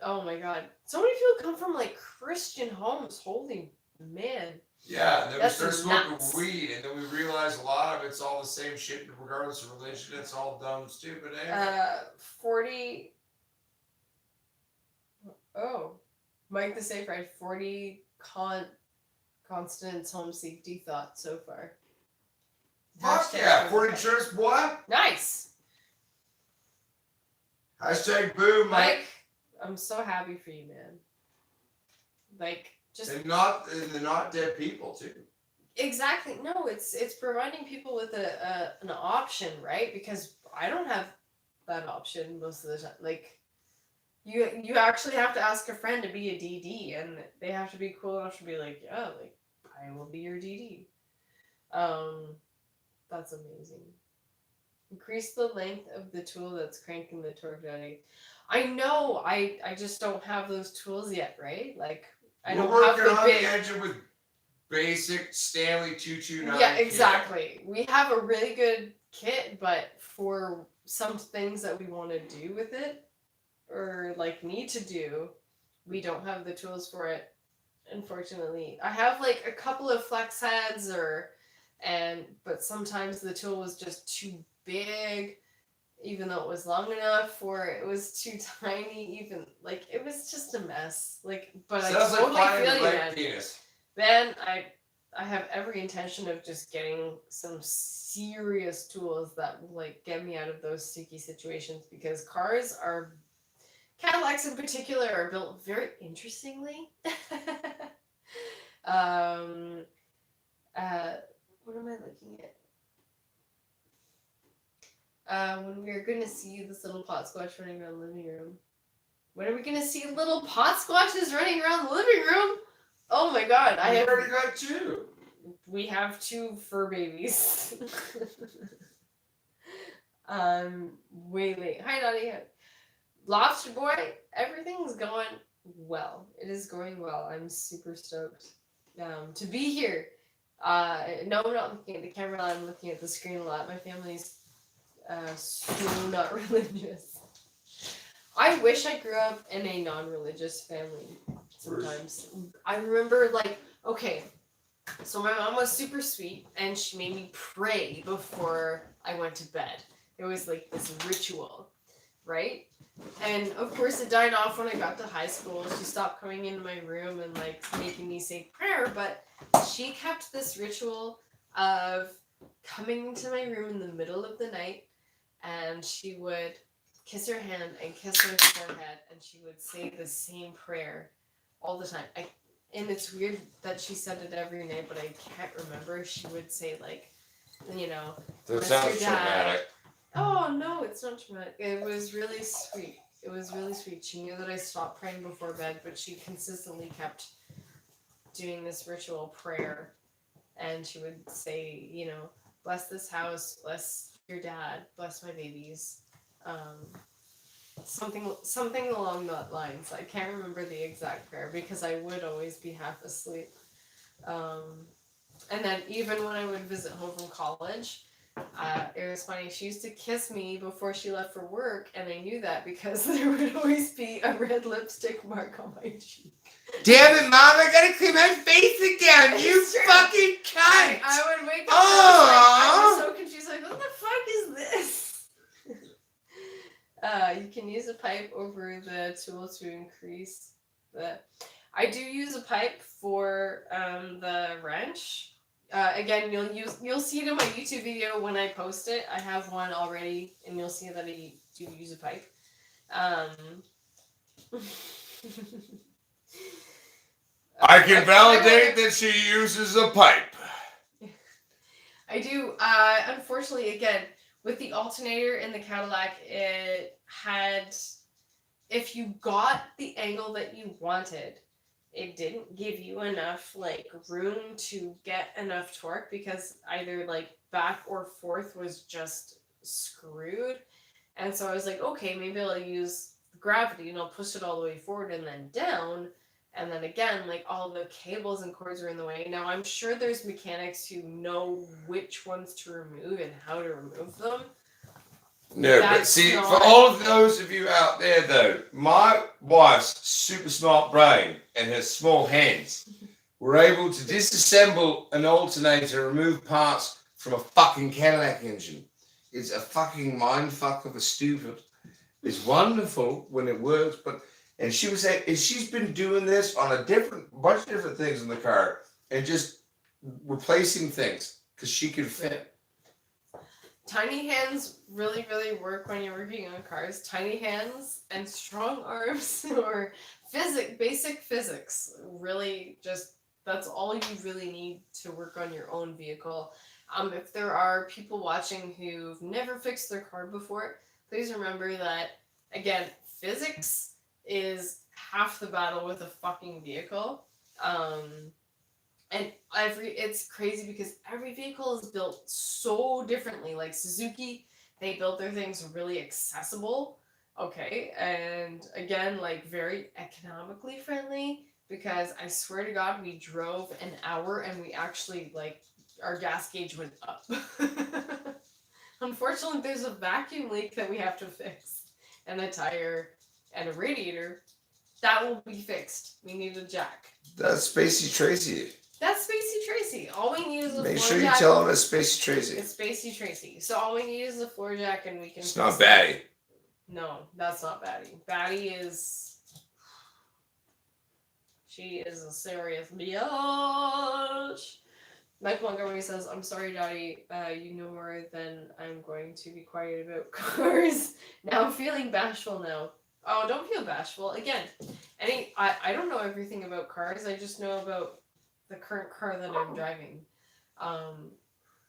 Oh my god. So many people come from like Christian homes. Holy man. Yeah, and then we started smoking nuts. weed, and then we realized a lot of it's all the same shit, regardless of religion. It's all dumb, stupid. 40. Oh, Mike the Safe Ride. 40 constant home safety thoughts so far. Fuck yeah, 40 trips, what? Nice. Hashtag boom, Mike. I'm so happy for you, man. Like, just And they're not dead people too. exactly. No, it's providing people with an option, right? Because I don't have that option most of the time. Like, you actually have to ask a friend to be a DD, and they have to be cool enough to be like, yeah, like I will be your DD. That's amazing. Increase the length of the tool that's cranking the torque, Dottie. I know. I just don't have those tools yet, right? Like I don't have the big. We're working on the engine with basic Stanley 229. Yeah, exactly. Kit. We have a really good kit, but for some things that we want to do with it, or like need to do, we don't have the tools for it. Unfortunately, I have like a couple of flex heads, but sometimes the tool was just too big. Even though it was long enough, or it was too tiny, even like it was just a mess. Like, but Sounds I totally like feel you, right man. Penis. Then I have every intention of just getting some serious tools that will like get me out of those sticky situations because Cadillacs in particular are built very interestingly. What am I looking at? When we're going to see this little Potsquatch running around the living room. When are we going to see little Potsquatches running around the living room? Oh my god, I already got two. We have two fur babies. Way late. Hi, Dottie. Lobster Boy, everything's going well. It is going well. I'm super stoked to be here. No, I'm not looking at the camera. I'm looking at the screen a lot. My family's so not religious. I wish I grew up in a non-religious family sometimes. I remember, like, okay, so my mom was super sweet, and she made me pray before I went to bed. It was like this ritual, right? And of course it died off when I got to high school. She stopped coming into my room and like making me say prayer, but she kept this ritual of coming into my room in the middle of the night, and she would kiss her hand and kiss my forehead, and she would say the same prayer all the time. And it's weird that she said it every night, but I can't remember. She would say, like, you know, that sounds traumatic. Oh, no, it's not traumatic. It was really sweet. It was really sweet. She knew that I stopped praying before bed, but she consistently kept doing this ritual prayer. And she would say, you know, bless this house, bless your dad, bless my babies. Something along that lines. I can't remember the exact prayer because I would always be half asleep. And then even when I would visit home from college, it was funny. She used to kiss me before she left for work, and I knew that because there would always be a red lipstick mark on my cheek. Damn it, Mom! I gotta clean my face again. You fucking cunt! I would wake up. I was so confused. Like, what the fuck is this? You can use a pipe over the tool to increase the. I do use a pipe for the wrench. Again, you'll see it in my YouTube video when I post it. I have one already, and you'll see that I do use a pipe. I can validate that she uses a pipe. I do. Unfortunately, again, with the alternator in the Cadillac, it had, if you got the angle that you wanted, it didn't give you enough like room to get enough torque because either like back or forth was just screwed. And so I was like, okay, maybe I'll use gravity and I'll push it all the way forward and then down. And then again, like all the cables and cords are in the way. Now I'm sure there's mechanics who know which ones to remove and how to remove them. No, but see, for all of those of you out there though, my wife's super smart brain and her small hands were able to disassemble an alternator, remove parts from a fucking Cadillac engine. It's a fucking mindfuck of a stupid. It's wonderful when it works, but and she was saying she's been doing this on a bunch of different things in the car and just replacing things because she could fit. Tiny hands really, really work when you're working on cars. Tiny hands and strong arms or basic physics. Really just, that's all you really need to work on your own vehicle. If there are people watching who've never fixed their car before, please remember that, again, physics is half the battle with a fucking vehicle. And it's crazy because every vehicle is built so differently. Like Suzuki, they built their things really accessible, okay, and again, like very economically friendly. Because I swear to God, we drove an hour and we actually like our gas gauge went up. Unfortunately, there's a vacuum leak that we have to fix, and a tire, and a radiator. That will be fixed. We need a jack. That's Spacey Tracy. That's Spacey Tracy. All we need is a floor jack. Make sure you tell him it's Spacey Tracy. It's Spacey Tracy. So all we need is a floor jack and we can... It's not Batty. No, that's not Batty. Batty is... She is a serious bitch. Mike Montgomery says, I'm sorry, Dottie. You know more than I'm going to be quiet about cars. Now I'm feeling bashful now. Oh, don't feel bashful. Again, I don't know everything about cars. I just know about the current car that I'm driving.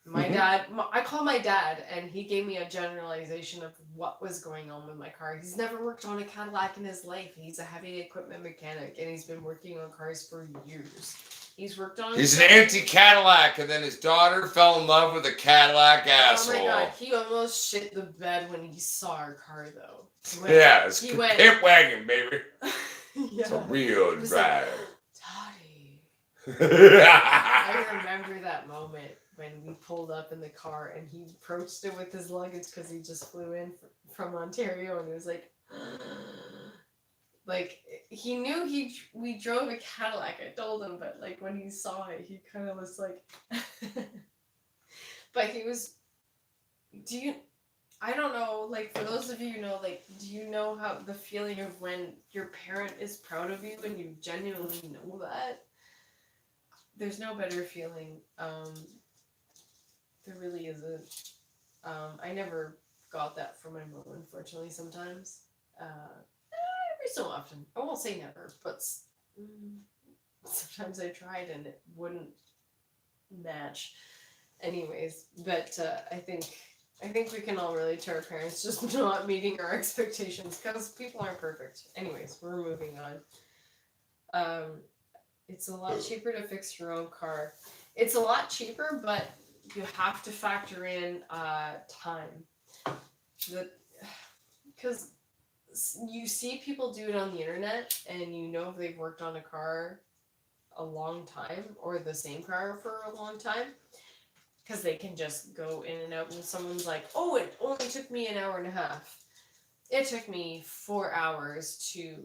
My dad, I call my dad, and he gave me a generalization of what was going on with my car. He's never worked on a Cadillac in his life. He's a heavy equipment mechanic, and he's been working on cars for years. He's worked on... He's an anti-Cadillac, and then his daughter fell in love with a Cadillac asshole. Oh my God, he almost shit the bed when he saw our car, though. It's a pimp wagon, baby. Yeah. It's a real drive. Like, Dottie. I remember that moment when we pulled up in the car and he approached it with his luggage because he just flew in from Ontario, and he was like, like he knew we drove a Cadillac. I told him, but like when he saw it, he kind of was like, but he was. I don't know, like, for those of you who know, like, do you know how the feeling of when your parent is proud of you and you genuinely know that? There's no better feeling. There really isn't. I never got that from my mom, unfortunately, sometimes. Every so often. I won't say never, but sometimes I tried and it wouldn't match. Anyways, but I think we can all relate to our parents just not meeting our expectations because people aren't perfect. Anyways, we're moving on. It's a lot cheaper to fix your own car. It's a lot cheaper, but you have to factor in time. Because you see people do it on the internet and you know if they've worked on a car a long time or the same car for a long time. Because they can just go in and out, and someone's like, oh, it only took me an hour and a half. It took me 4 hours to,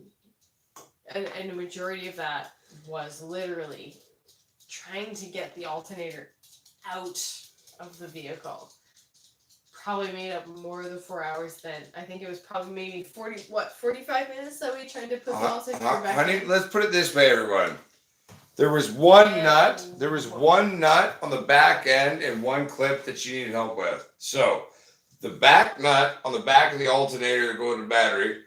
and the majority of that was literally trying to get the alternator out of the vehicle. Probably made up more than 4 hours then. I think it was probably maybe 45 minutes that we tried to put the alternator back honey, in. let's put it this way, everyone. There was one nut on the back end and one clip that you needed help with. So the back nut on the back of the alternator that goes to the battery,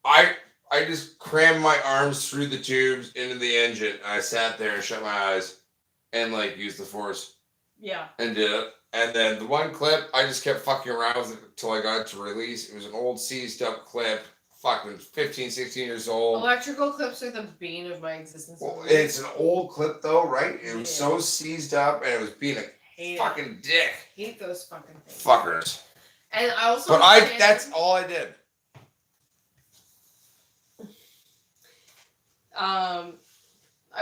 I I just crammed my arms through the tubes into the engine. And I sat there and shut my eyes and like used the force. Yeah. And did it. And then the one clip, I just kept fucking around with it until I got it to release. It was an old seized up clip. Fucking 15, 16 years old. Electrical clips are the bane of my existence. Well, it's an old clip though, right? It was so seized up and it was being a fucking dick. Hate those fucking things. Fuckers. And I also. But that's all I did. I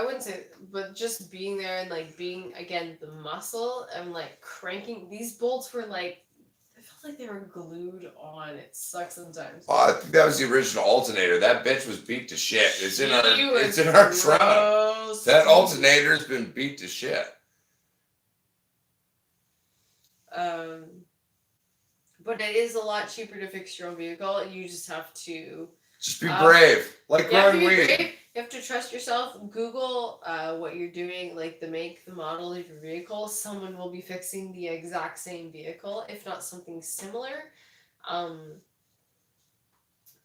wouldn't say, but just being there and like being again the muscle and like cranking these bolts were like, I felt like they were glued on. It sucks sometimes. Oh, I think that was the original alternator. That bitch was beat to shit. It's in our trunk. That alternator's been beat to shit. But it is a lot cheaper to fix your own vehicle. You just have to just be brave, like growing weed. Brave. You have to trust yourself. Google what you're doing, like the make, the model of your vehicle. Someone will be fixing the exact same vehicle, if not something similar. But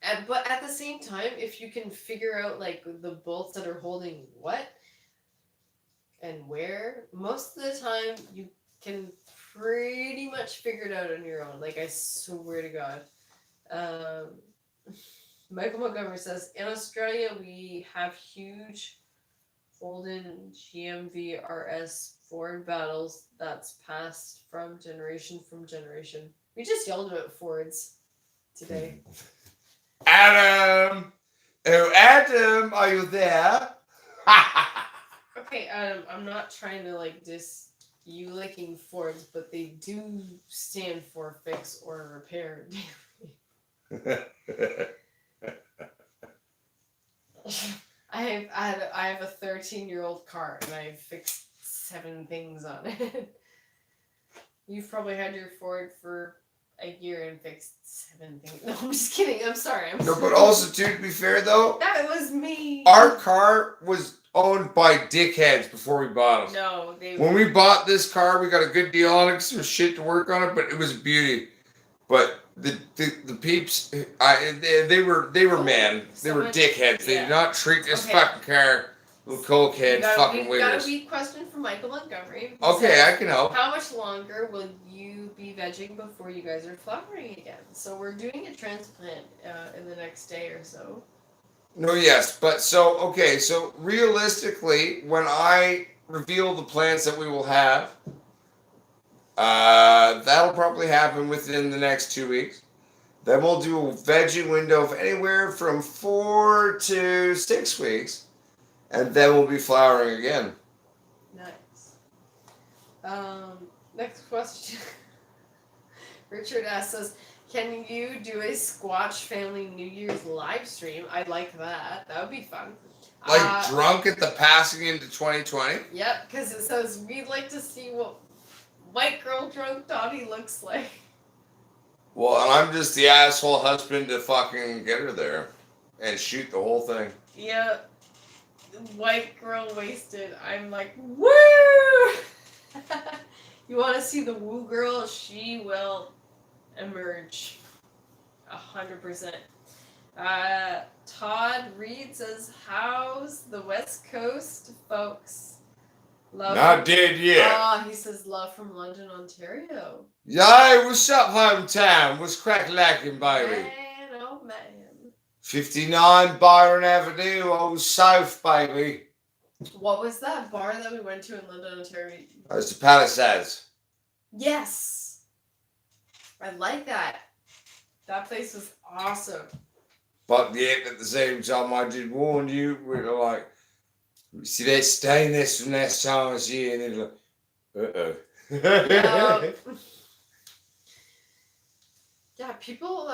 at the same time, if you can figure out like the bolts that are holding what and where, most of the time you can pretty much figure it out on your own. Like, I swear to God. Michael Montgomery says, in Australia, we have huge Holden GMV RS Ford battles that's passed from generation. We just yelled about Fords today. Adam! Oh, Adam, are you there? Okay, I'm not trying to like you liking Fords, but they do stand for fix or repair daily. I have a 13-year-old car and I've fixed 7 things on it. You've probably had your Ford for a year and fixed 7 things. No, I'm just kidding. I'm sorry. But also, too, to be fair though, that was me. Our car was owned by dickheads before we bought it. No, when we bought this car, we got a good deal on it because there was shit to work on it, but it was a beauty. But the peeps, they were man. They were dickheads. They did not treat this fucking car little cokehead fucking winners. We got a weak question from Michael Montgomery. Okay, I can help. How much longer will you be vegging before you guys are flowering again? So we're doing a transplant in the next day or so. No, yes, but so realistically, when I reveal the plants that we will have, that'll probably happen within the next 2 weeks. Then we'll do a vegging window of anywhere from 4 to 6 weeks, and then we'll be flowering again. Nice. Next question. Richard says, can you do a Squatch Family New Year's live stream? I'd like that. That would be fun. Like drunk at the passing into 2020? Yep, because it says we'd like to see what white girl drunk Dottie looks like. Well, and I'm just the asshole husband to fucking get her there and shoot the whole thing. Yeah. White girl wasted. I'm like, woo! You want to see the woo girl? She will emerge 100%. Todd Reed says, how's the West Coast folks? Love Not dead yet. He says love from London, Ontario. Yay, what's up, hometown? What's crack-lacking, baby? Man, oh man. 59 Byron Avenue, Old South, baby. What was that bar that we went to in London, Ontario? It's the Palisades. Yes. I like that. That place was awesome. But yet, at the same time, I did warn you, we're like, see that stainless from last time I was here, and they're like, uh-oh. Yeah, people,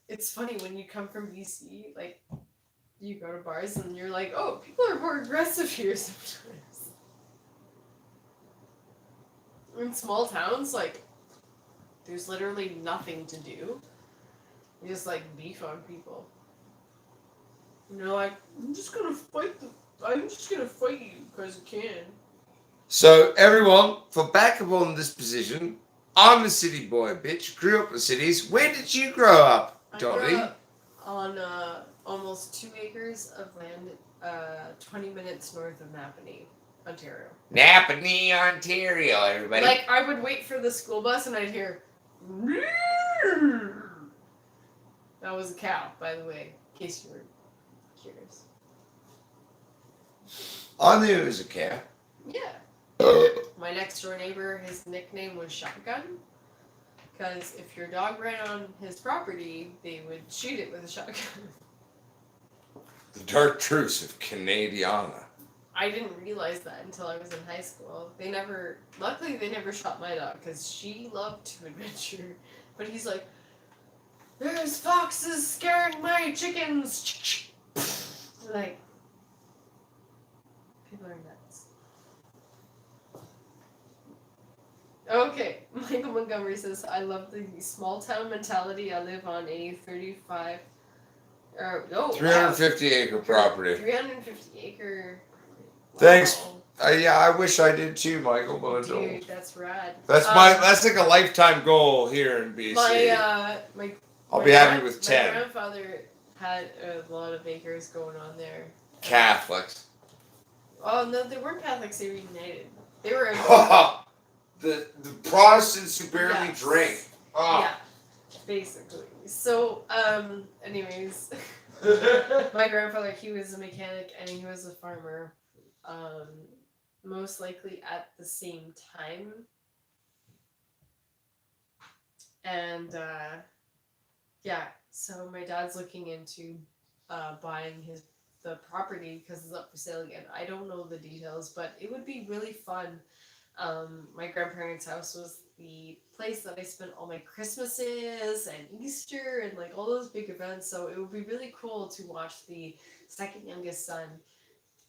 it's funny when you come from BC, like, you go to bars and you're like, oh, people are more aggressive here sometimes. In small towns, like, there's literally nothing to do. You just, like, beef on people. And you're like, I'm just gonna fight you because I can. So, everyone, for back up on this position, I'm a city boy, bitch. Grew up in cities. Where did you grow up, Dottie? on almost 2 acres of land 20 minutes north of Napanee, Ontario. Napanee, Ontario, everybody. Like, I would wait for the school bus and I'd hear. That was a cow, by the way, in case you were curious. I knew it was a cat. Yeah. My next door neighbor, his nickname was Shotgun. Because if your dog ran on his property, they would shoot it with a shotgun. The dark truths of Canadiana. I didn't realize that until I was in high school. Luckily they never shot my dog because she loved to adventure. But he's like, there's foxes scaring my chickens. Like, people are nuts. Okay, Michael Montgomery says, I love the small town mentality. I live on a 350 acre property. 350 acre. Thanks. Wow. I wish I did too, Michael, but I don't. Dude, that's rad. That's like a lifetime goal here in BC. I'll be happy with 10. My grandfather had a lot of acres going on there. Catholics. Oh no, they weren't Catholics. They were United. They were. the Protestants who barely Yes. drink. Oh. Yeah, basically. So, anyways, my grandfather, he was a mechanic and he was a farmer. Most likely at the same time. And yeah, so my dad's looking into buying the property because it's up for sale again. I don't know the details, but it would be really fun. My grandparents' house was the place that I spent all my Christmases and Easter and like all those big events. So it would be really cool to watch the second youngest son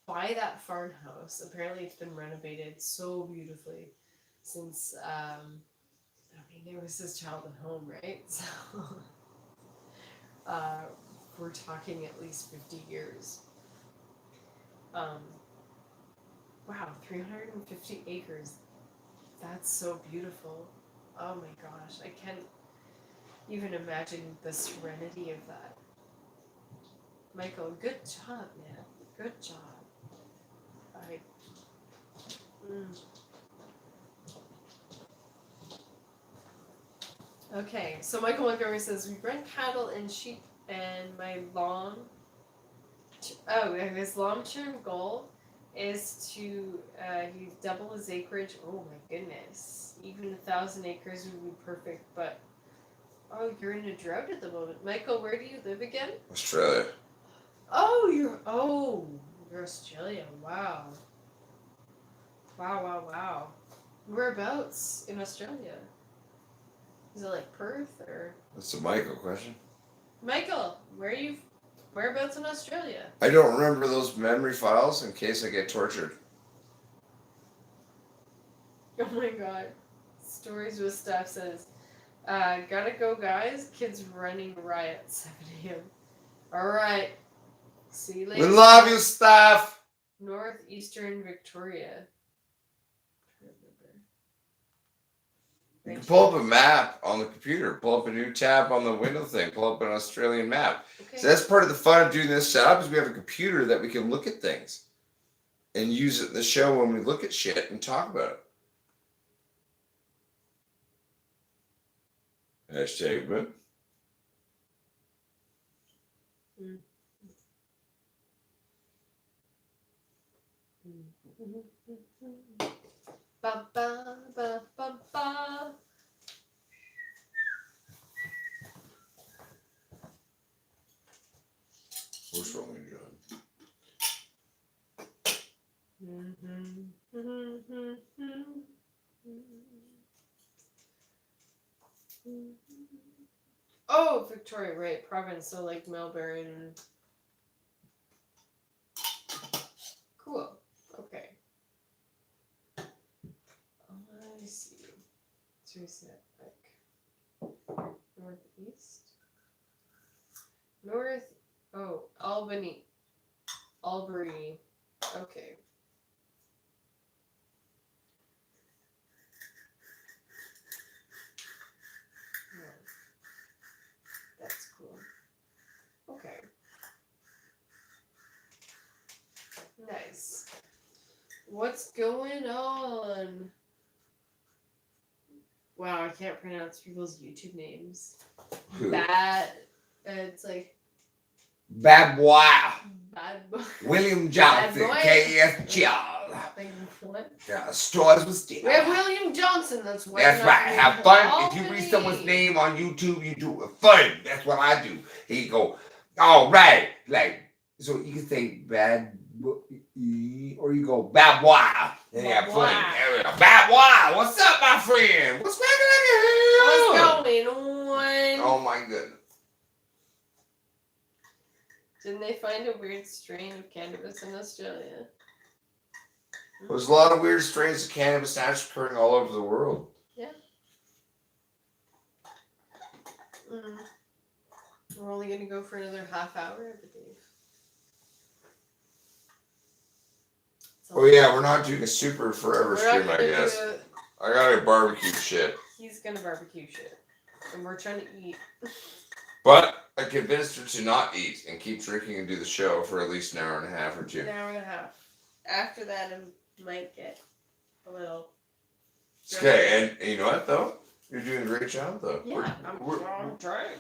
buy that farmhouse. Apparently it's been renovated so beautifully since it was his childhood home, right? So we're talking at least 50 years. Wow, 350 acres. That's so beautiful. Oh my gosh, I can't even imagine the serenity of that. Michael, good job, man. Good job. Okay, so Michael Montgomery says, we rent cattle and sheep, and his long-term goal is to double his acreage. Oh my goodness. Even 1,000 acres would be perfect, but you're in a drought at the moment. Michael, where do you live again? Australia. You're Australia. Wow. Wow. Whereabouts in Australia? Is it like Perth or? That's a Michael question. Michael, whereabouts in Australia? I don't remember those memory files in case I get tortured. Oh my god. Stories with Steph says, gotta go guys, kids running riot 7 a.m. Alright. See you later. We love you, Steph. Northeastern Victoria. You can pull up a map on the computer. Pull up a new tab on the window thing. Pull up an Australian map. Okay. So that's part of the fun of doing this setup is we have a computer that we can look at things and use it in the show when we look at shit and talk about it. Hashtag man. Ba ba ba ba ba. What's wrong with you? Oh, Victoria, right, province, so like Melbourne. Cool. Okay. I see. So is that like northeast? Albany. Okay. That's cool. What's going on? Wow, I can't pronounce people's YouTube names. Who? Bad. It's like Bad boy. bad boy. William Johnson, Bad boy. K.F. John. Like what? Yeah, stores with Steve. We have William Johnson. That's what. That's right. Have fun. If you read someone's name on YouTube, you do it fun. That's what I do. Here you go. All right. Like, so you can say bad, or you go bad boy. And you have fun. Bad boy. What's up, my friend? What's going on? Oh my goodness. Didn't they find a weird strain of cannabis in Australia? There's a lot of weird strains of cannabis now occurring all over the world. Yeah. We're only going to go for another half hour, I believe. Oh yeah, we're not doing a super forever stream, I guess. I gotta barbecue shit. He's gonna barbecue shit. And we're trying to eat. But I convinced her to not eat and keep drinking and do the show for at least an hour and a half or two. An hour and a half. After that, I might get a little. Okay, and you know what though? You're doing a great job though. Yeah, I'm trying.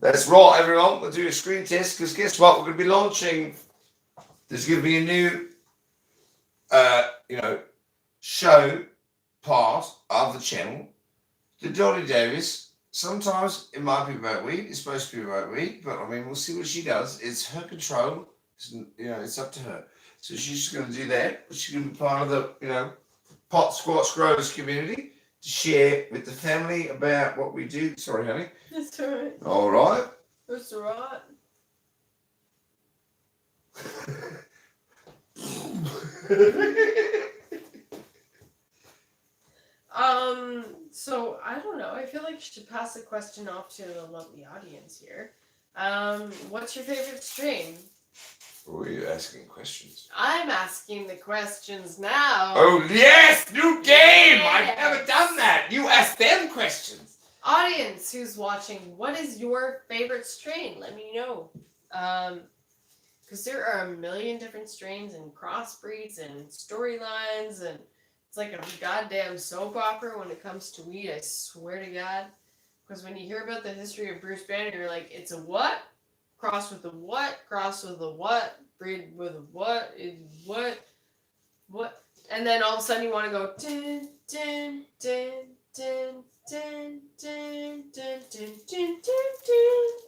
Let's roll, everyone. We'll do a screen test because guess what? We're going to be launching. There's going to be a new, show part of the channel. The Dottie Davis. Sometimes it might be about weed. It's supposed to be about weed, but I mean, we'll see what she does. It's her control. It's up to her. So she's just going to do that. She's going to be part of the, Potsquatch Growers community to share with the family about what we do. Sorry, honey. That's alright. All right. That's alright. So I don't know. I feel like you should pass the question off to the lovely audience here. What's your favorite strain? Or are you asking questions? I'm asking the questions now. Oh yes, new game! Yes. I've never done that. You ask them questions. Audience who's watching, what is your favorite strain? Let me know. Because there are a million different strains and crossbreeds and storylines, and it's like a goddamn soap opera when it comes to weed, I swear to God. Because when you hear about the history of Bruce Banner, you're like, it's a what? Cross with a what? Cross with a what? Breed with a what? What? And then all of a sudden you want to go, dun, dun, dun, dun, dun, dun, dun, dun, dun,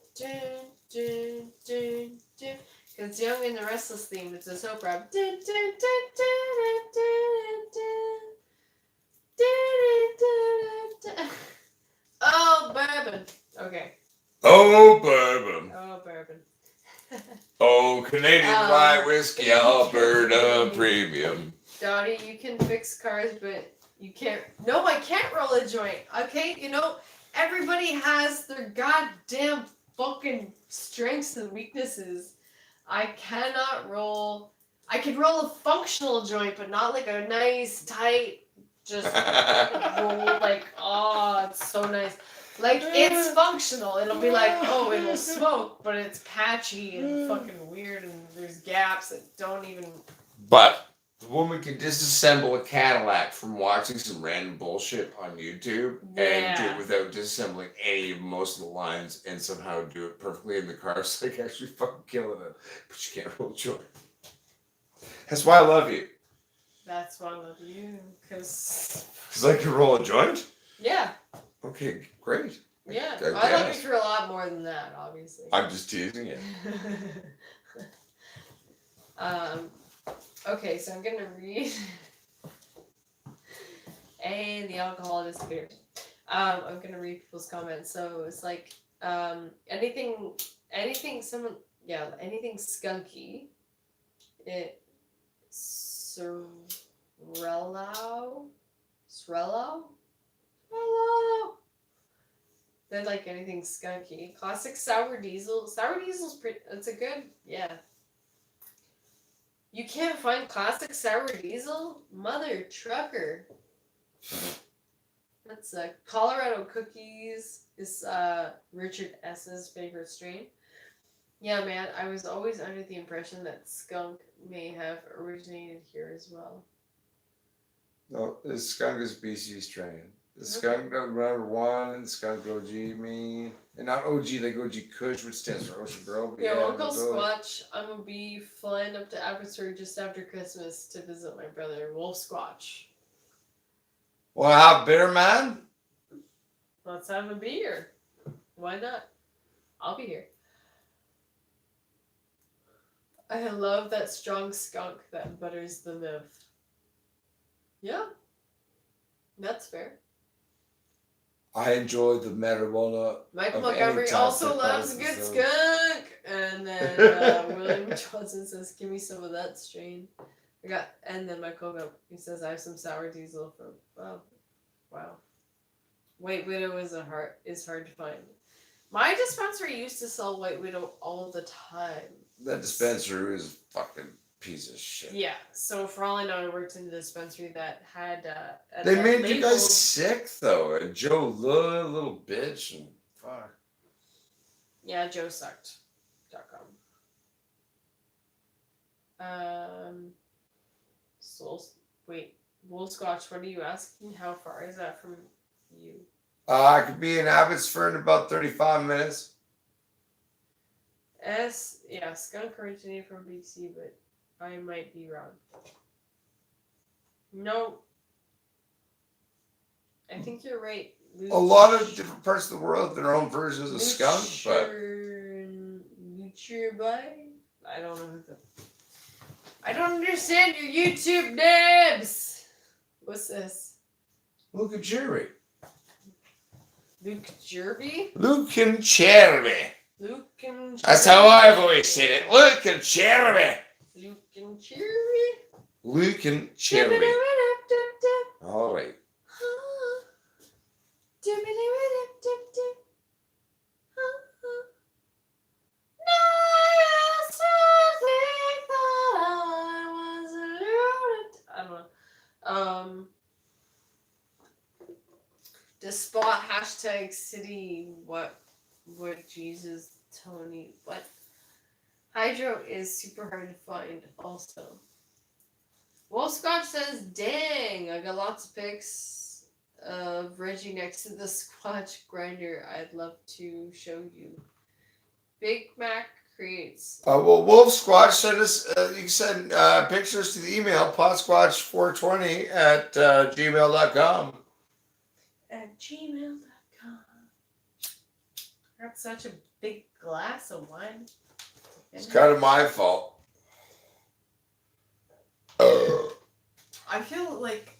dun, dun, dun, dun. Because it's Young and the Restless theme. It's a soap opera. Dun, dun, dun, dun, dun, dun, dun, dun, dun. Oh, bourbon. Okay. Oh, bourbon. Oh, bourbon. Oh, Canadian Rye Whiskey, Alberta Premium. Dottie, you can fix cars, but you can't. No, I can't roll a joint. Okay, everybody has their goddamn fucking strengths and weaknesses. I cannot roll. I can roll a functional joint, but not like a nice, tight, just roll like, oh, it's so nice. Like, it's functional. It'll be like, oh, it'll smoke, but it's patchy and fucking weird, and there's gaps that don't even... But the woman can disassemble a Cadillac from watching some random bullshit on YouTube and do it without disassembling most of the lines and somehow do it perfectly in the car. It's like actually fucking killing it. But you can't roll a joint. That's why I love you. That's why I love you, because... Because I can roll a joint? Yeah. Okay, great. Yeah, I love you for a lot more than that, obviously. I'm just teasing you. Okay, so I'm gonna read. And the alcohol disappeared. I'm gonna read people's comments. So it's like anything skunky. Srello. They like anything skunky. Classic sour diesel. Sour diesel's pretty. It's a good. Yeah. You can't find classic sour diesel? Mother trucker. That's Colorado Cookies is Richard S.'s favorite strain. Yeah, man, I was always under the impression that skunk may have originated here as well. No, the skunk is BC strain. The skunk number one, the skunk OG me. And not OG like OG Kush, which stands for Ocean Girl. But Yeah, yeah, Uncle totally. Squatch, I'm gonna be flying up to Abbotsford just after Christmas to visit my brother, Wolf Squatch. Well, how bitter, man? Let's have a beer. Why not? I'll be here. I love that strong skunk that butters the myth. Yeah, that's fair. I enjoy the marijuana. Mike of Montgomery any type also that loves butters a the good stove. skunk. And then William Johnson says, "Give me some of that strain." And then Michael he says, "I have some sour diesel from." Wow. White Widow is hard to find. My dispensary used to sell White Widow all the time. That dispensary is a fucking piece of shit. Yeah, so for all I know, I worked in a dispensary that had. They that made you labeled- guys sick though. And Joe, little bitch, and fuck. Yeah, Joe sucked.com. Wolf Scotch, what are you asking? How far is that from you? I could be in Abbotsford in about 35 minutes. Skunk originated from BC, but I might be wrong. No. I think you're right. A lot of different parts of the world have their own versions of skunk, but Luchurby? I don't know who the. I don't understand your YouTube names! What's this? Luke and Cherry. Luke Jerby? Luke and Cherry. Luke and That's how I've always said it. Luke and Cherry. Luke and Cherry? Luke and Cherry. All right. The spot hashtag city what Jesus Tony what hydro is super hard to find also. Wolf Scotch says, "Dang, I got lots of pics of Reggie next to the Squatch grinder. I'd love to show you." Big Mac creates. Well, Wolf Squatch sent us. You can send pictures to the email potsquatch420 at gmail.com. At gmail.com. That's such a big glass of wine. It's kind of my fault. I feel like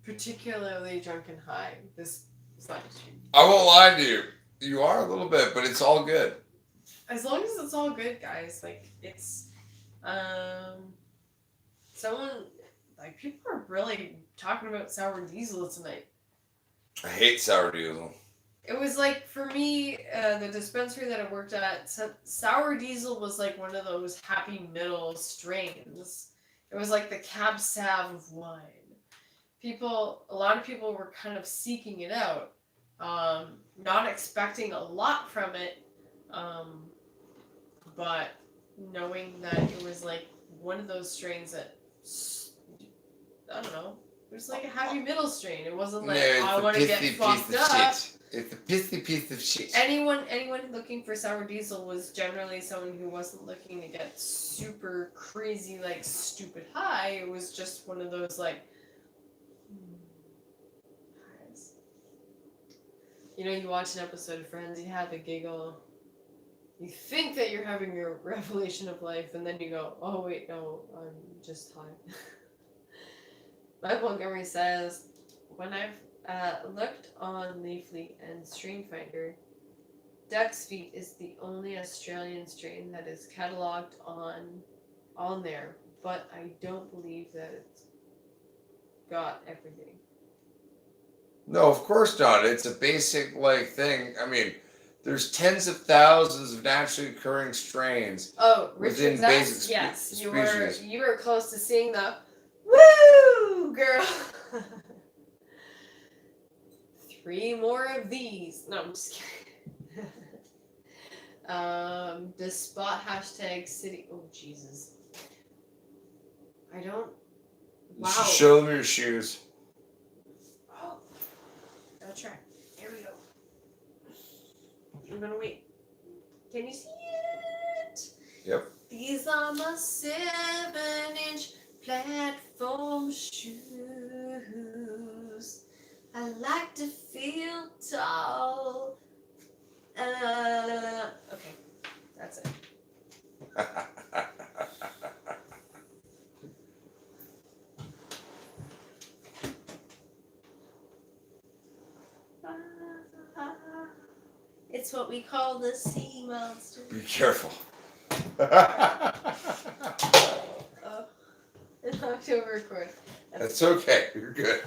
particularly drunk and high this night. I won't lie to you. You are a little bit, but it's all good. As long as it's all good, guys. Like it's someone like people are really talking about sour diesel tonight. I hate sour diesel. It was like for me, the dispensary that I worked at, sour diesel was like one of those happy middle strains. It was like the Cab Sav of wine. A lot of people were kind of seeking it out, not expecting a lot from it, but knowing that it was like one of those strains that, I don't know, it was like a happy middle strain. It wasn't like, I want to get fucked up. It's a pissy piece of shit. Anyone looking for sour diesel was generally someone who wasn't looking to get super crazy, like stupid high. It was just one of those like highs. You know, you watch an episode of Friends, you have a giggle, you think that you're having your revelation of life, and then you go, oh wait, no, I'm just high. Mike Montgomery says, when I've looked on Leafly and Strain Finder, Duck's Feet is the only Australian strain that is catalogued on there, but I don't believe that it's got everything. No, of course not. It's a basic like thing. I mean, there's tens of thousands of naturally occurring strains. Oh, within Richard, basic yes, species. you were close to seeing the woo girl. 3 more of these. No, I'm just kidding. The spot hashtag city. Oh Jesus. I don't. Wow. You should show them your shoes. Let's try. Here we go. I'm gonna wait. Can you see it? Yep. These are my 7-inch platform shoes. I like to feel tall. Okay, that's it. It's what we call the sea monster. Be careful. It's October record. That's okay. You're good.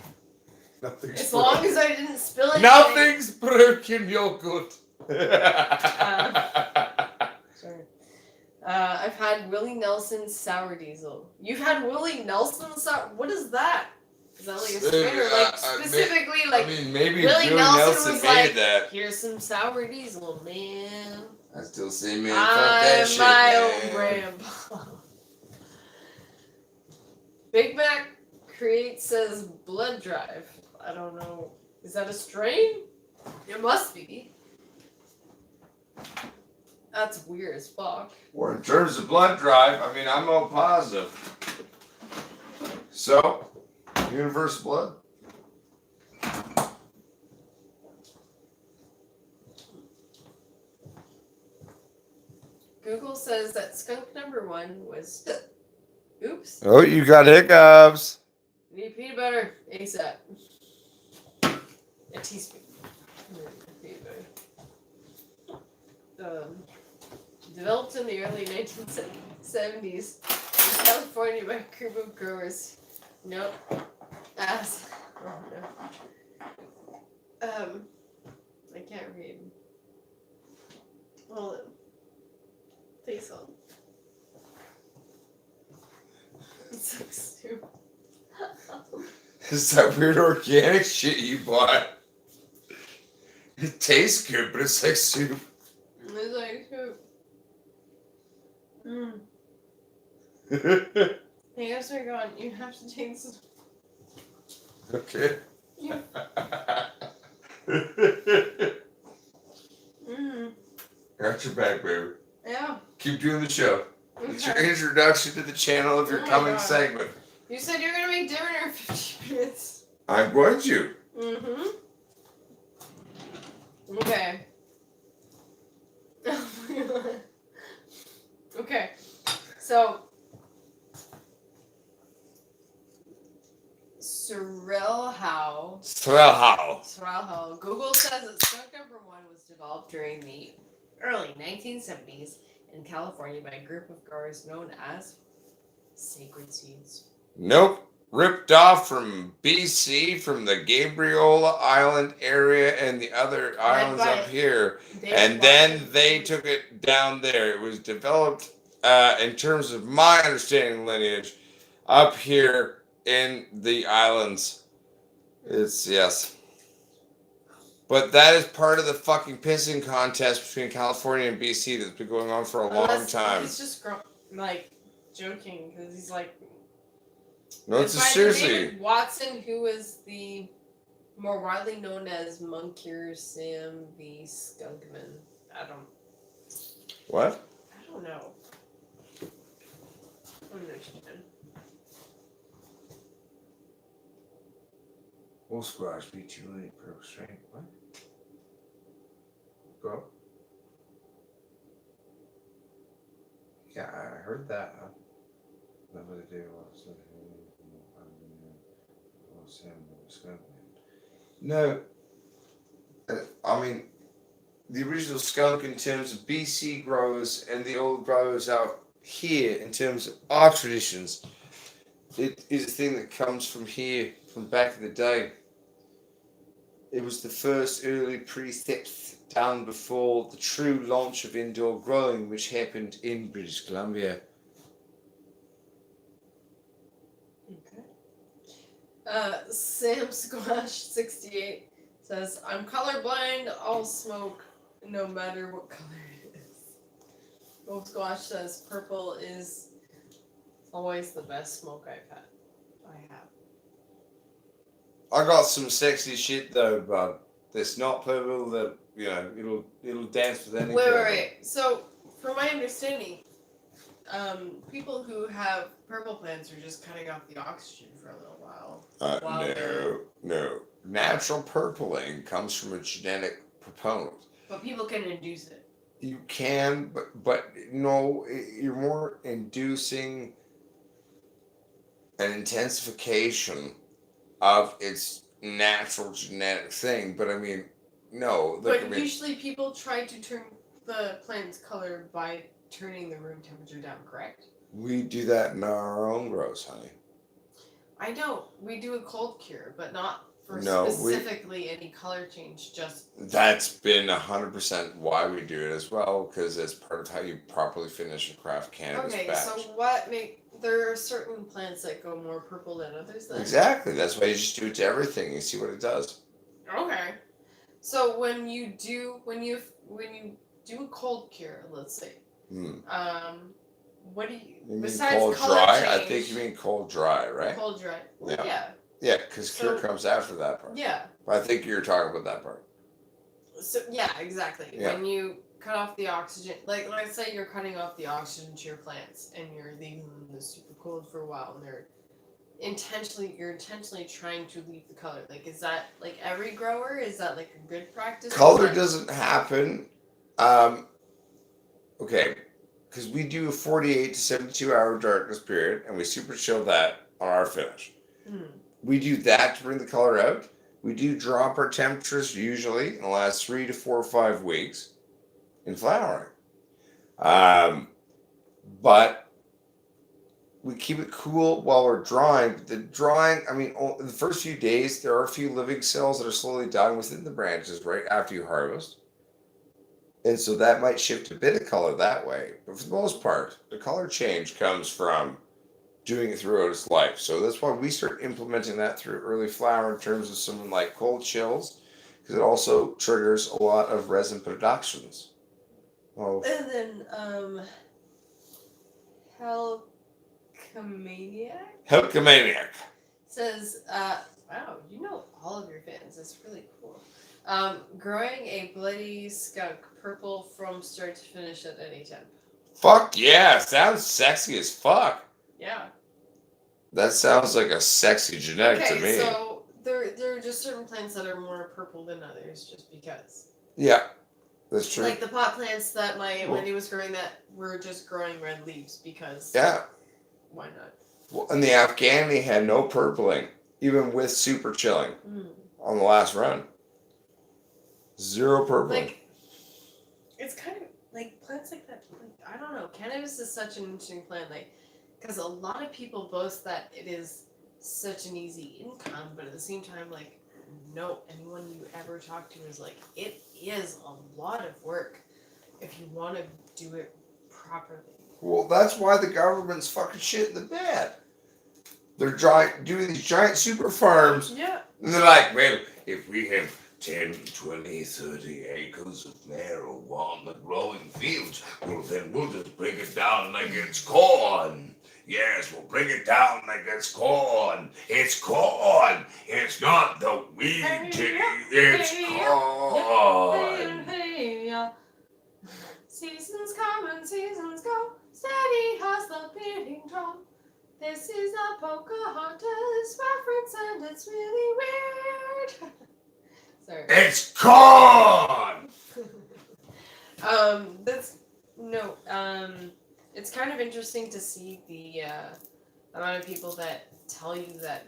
Nothing's As broken. long as I didn't spill it. Nothing's broken. You're good. Sorry. I've had Willie Nelson's sour diesel. You've had Willie Nelson's sour. What is that? Is that like a strain or like specifically like? I mean, maybe Willie Nelson was made like, that. Here's some sour diesel, man. I still say, man, fuck that I'm shit, my man. own grandpa. Big Mac Create says blood drive. I don't know. Is that a strain? It must be. That's weird as fuck. Or in terms of blood drive, I mean, I'm O positive. So, universal blood. Google says that skunk number 1 was. Oops. Oh, you got hiccups. Need peanut butter ASAP. A teaspoon. Peanut butter. Developed in the early 1970s in California by a group of growers. Nope. Ass. Oh no. I can't read. Hold on. Face on. It's so stupid. It's that weird organic shit you bought. It tastes good, but it's like soup. It's like soup. Hey, guys are gone. You have to take some. Okay. Yeah. Got your back, baby. Yeah. Keep doing the show. It's your Okay. introduction to the channel of your Oh my coming God. segment. You said you're gonna make dinner in 15 minutes. I'm going to. Mm-hmm. Okay. Okay. So Sorrel Howe. Google says that skunk number 1 was developed during the early 1970s in California by a group of growers known as Sacred Seeds. Nope. Ripped off from BC, from the Gabriola Island area and the other islands up here. And then they took it down there. It was developed, in terms of my understanding lineage, up here in the islands. It's, yes. But that is part of the fucking pissing contest between California and BC that's been going on for a long time. He's just like joking because he's like. No, it's by seriously. David Watson, who is the more widely known as Monkey Sam the Skunkman. What? I don't know. Understand. Potsquatch beat you really pro strength. What? Go. Yeah, I heard that. No, I mean, the original skunk in terms of BC growers and the old growers out here in terms of our traditions, it is a thing that comes from here, from back in the day. It was the first early precepts down before the true launch of indoor growing, which happened in British Columbia. Okay. Sam Squash 68 says, "I'm colorblind. I'll smoke no matter what color it is." Wolf Squash says, "Purple is always the best smoke I have." I got some sexy shit though, bud. That's not purple. That it'll dance with any. Wait. So, from my understanding, people who have purple plants are just cutting off the oxygen for a little while. No. Natural purpling comes from a genetic proponent. But people can induce it. You can, but no, you're more inducing an intensification of its natural genetic thing. But I mean, no. But usually people try to turn the plant's color by turning the room temperature down, correct? We do that in our own grows, honey. I know. We do a cold cure, but not for specifically any color change, just... That's been 100% why we do it as well, because it's part of how you properly finish a craft cannabis batch. So there are certain plants that go more purple than others then? Exactly. That's why you just do it to everything and see what it does. Okay. So when you do a cold cure, let's say, what do you besides cold color dry? change, I think you mean cold dry, right? Cold dry. Yeah. Yeah, because cure comes after that part. Yeah. But I think you're talking about that part. So yeah, exactly. Yeah. When you cut off the oxygen, like let's say you're cutting off the oxygen to your plants and you're leaving them in the super cold for a while, and you're intentionally trying to leave the color. Like, is that like every grower? Is that like a good practice? Color doesn't happen. Okay, because we do a 48 to 72 hour darkness period, and we super chill that on our finish. We do that to bring the color out. We do drop our temperatures usually in the last 3 to 4 or 5 weeks in flowering. But we keep it cool while we're drying. The drying, I mean, the first few days, there are a few living cells that are slowly dying within the branches right after you harvest. And so that might shift a bit of color that way. But for the most part, the color change comes from doing it throughout its life. So that's why we start implementing that through early flower in terms of some like cold chills, because it also triggers a lot of resin productions. And then Helcomaniac says, wow, you know all of your fans. That's really cool. Growing a bloody skunk purple from start to finish at any temp. Fuck yeah, sounds sexy as fuck. Yeah. That sounds like a sexy genetic to me. So there are just certain plants that are more purple than others just because. Yeah, that's true. Like the pot plants that my lady was growing that were just growing red leaves because. Yeah. Why not? Well, and the Afghani had no purpling, even with super chilling on the last run. Zero purpling. Like, it's kind of like plants like that. Like, I don't know. Cannabis is such an interesting plant. Like, because a lot of people boast that it is such an easy income, but at the same time, like, no, anyone you ever talk to is like, it is a lot of work if you want to do it properly. Well, that's why the government's fucking shit in the bed. They're doing these giant super farms. Yeah. And they're like, well, if we have 10, 20, 30 acres of marijuana growing fields, well, then we'll just break it down like it's corn. Yes, we'll bring it down like it's corn. It's corn. It's not the weed. It's corn. Seasons come and seasons go. Steady has the beating drum. This is a Pocahontas reference and it's really weird. Sorry. It's corn! It's kind of interesting to see the amount of people that tell you that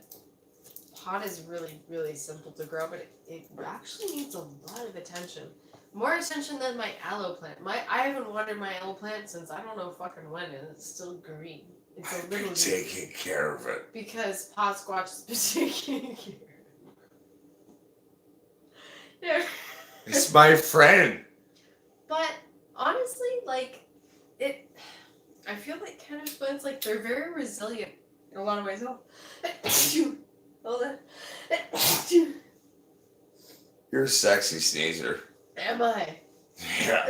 pot is really, really simple to grow, but it actually needs a lot of attention. More attention than my aloe plant. I haven't watered my aloe plant since I don't know fucking when, and it's still green. It's a little taking care of it. Because Potsquatch has been taking care of it. Yeah. It's my friend. But honestly, like, I feel like cannabis plants, like, they're very resilient in a lot of ways. Hold on. You're a sexy sneezer. Am I? Yeah.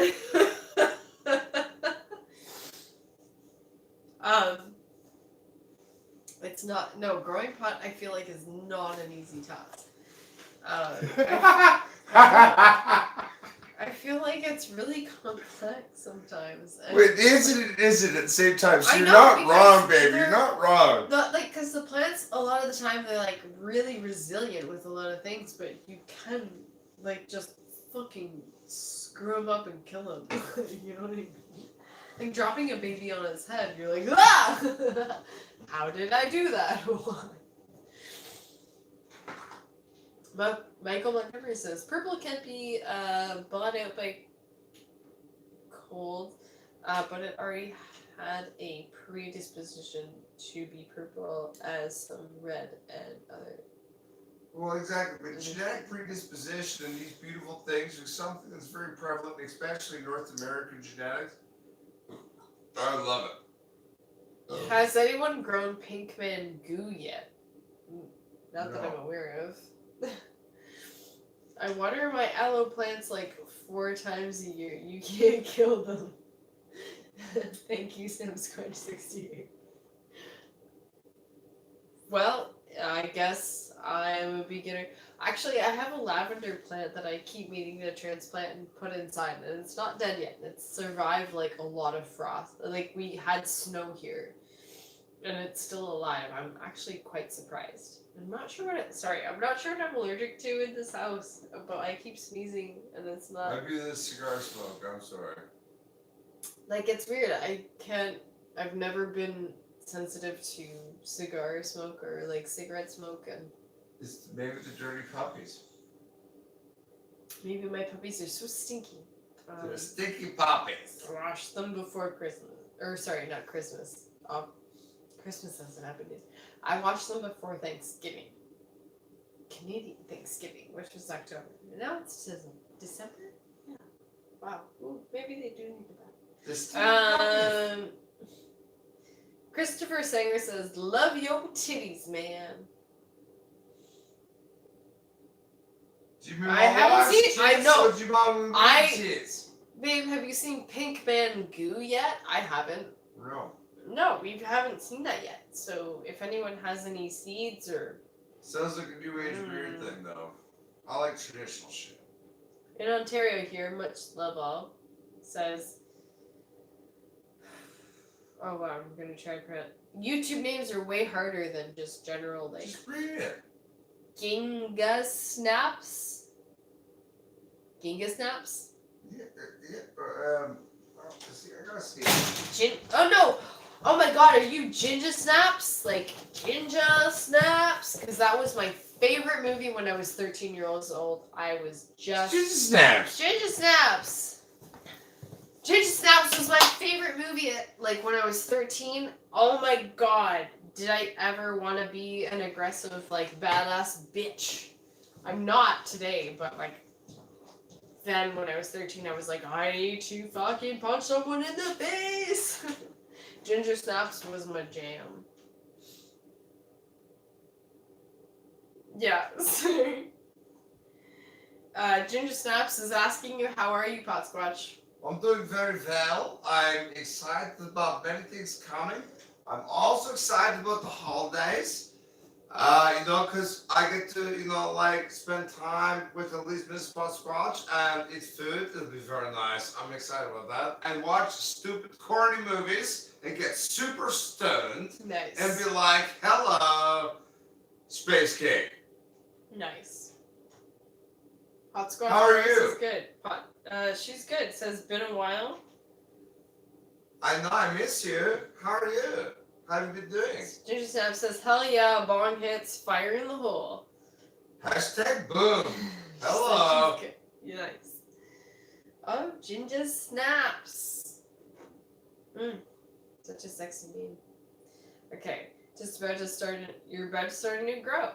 It's not. No, growing pot, I feel like, is not an easy task. I feel like it's really complex sometimes. And Wait, isn't it at the same time? So I you're know, not because wrong, baby. they're- You're not wrong. Because the plants, a lot of the time, they're like really resilient with a lot of things, but you can like just fucking screw them up and kill them. You know what I mean? Like dropping a baby on its head, you're like, ah! How did I do that? But Michael Montgomery says purple can't be bought out by cold, but it already had a predisposition to be purple as some red and other. Well, exactly. But genetic predisposition and these beautiful things are something that's very prevalent, especially in North American genetics. I love it. Has anyone grown Pinkman goo yet? Not that No. I'm aware of. I water my aloe plants like 4 times a year. You can't kill them. Thank you, SamSquatch68. Well, I guess I'm a beginner. Actually, I have a lavender plant that I keep meaning to transplant and put inside, and it's not dead yet. It's survived like a lot of frost. Like we had snow here, and it's still alive. I'm actually quite surprised. I'm not sure I'm not sure what I'm allergic to in this house, but I keep sneezing, and it's not. Maybe the cigar smoke. I'm sorry. Like, it's weird. I've never been sensitive to cigar smoke or like cigarette smoke, and It's maybe the dirty puppies. maybe my puppies are so stinky. They're stinky puppies. Wash them before Christmas. Or sorry, not Christmas. Christmas doesn't happen yet. I washed them before Thanksgiving. Canadian Thanksgiving, which was October. Now it's December? Yeah. Wow. Ooh, maybe they do need to back. Christopher Sanger says, love your titties, man. I haven't seen it. I know. Babe, have you seen Pink Man Goo yet? I haven't. No. No, we haven't seen that yet. So if anyone has any seeds or... Sounds like a new age weird thing, though. I like traditional shit. In Ontario here, much love all, says... Oh wow, I'm gonna try to print. YouTube names are way harder than just general, like... Just read it. Ginga Snaps? Ginga Snaps? Yeah, I gotta see. Oh no! Oh my god, are you Ginger Snaps? Like, Ginger Snaps? Because that was my favorite movie when I was 13 years old. I was just... Ginger Snaps! Ginger Snaps! Ginger Snaps was my favorite movie, like, when I was 13. Oh my god. Did I ever want to be an aggressive, like, badass bitch? I'm not today, but, like, then when I was 13, I was like, I need to fucking punch someone in the face! Ginger Snaps was my jam. Yeah, sorry. Ginger Snaps is asking you, how are you, Potsquatch? I'm doing very well. I'm excited about many things coming. I'm also excited about the holidays. Because I get to, like, spend time with at least Miss Potsquatch and eat food. It'll be very nice. I'm excited about that. And watch stupid, corny movies and get super stoned. Nice. And be like, hello, Space Cake. Nice. Potsquatch How are Growers you? is good. She's good. Says, been a while. I know, I miss you. How are you? How have you been doing? Ginger Snap says, hell yeah, bong hits, fire in the hole. Hashtag boom. Hello. You're nice. Oh, Ginger Snaps. Such a sexy name. Okay, you're about to start a new grow.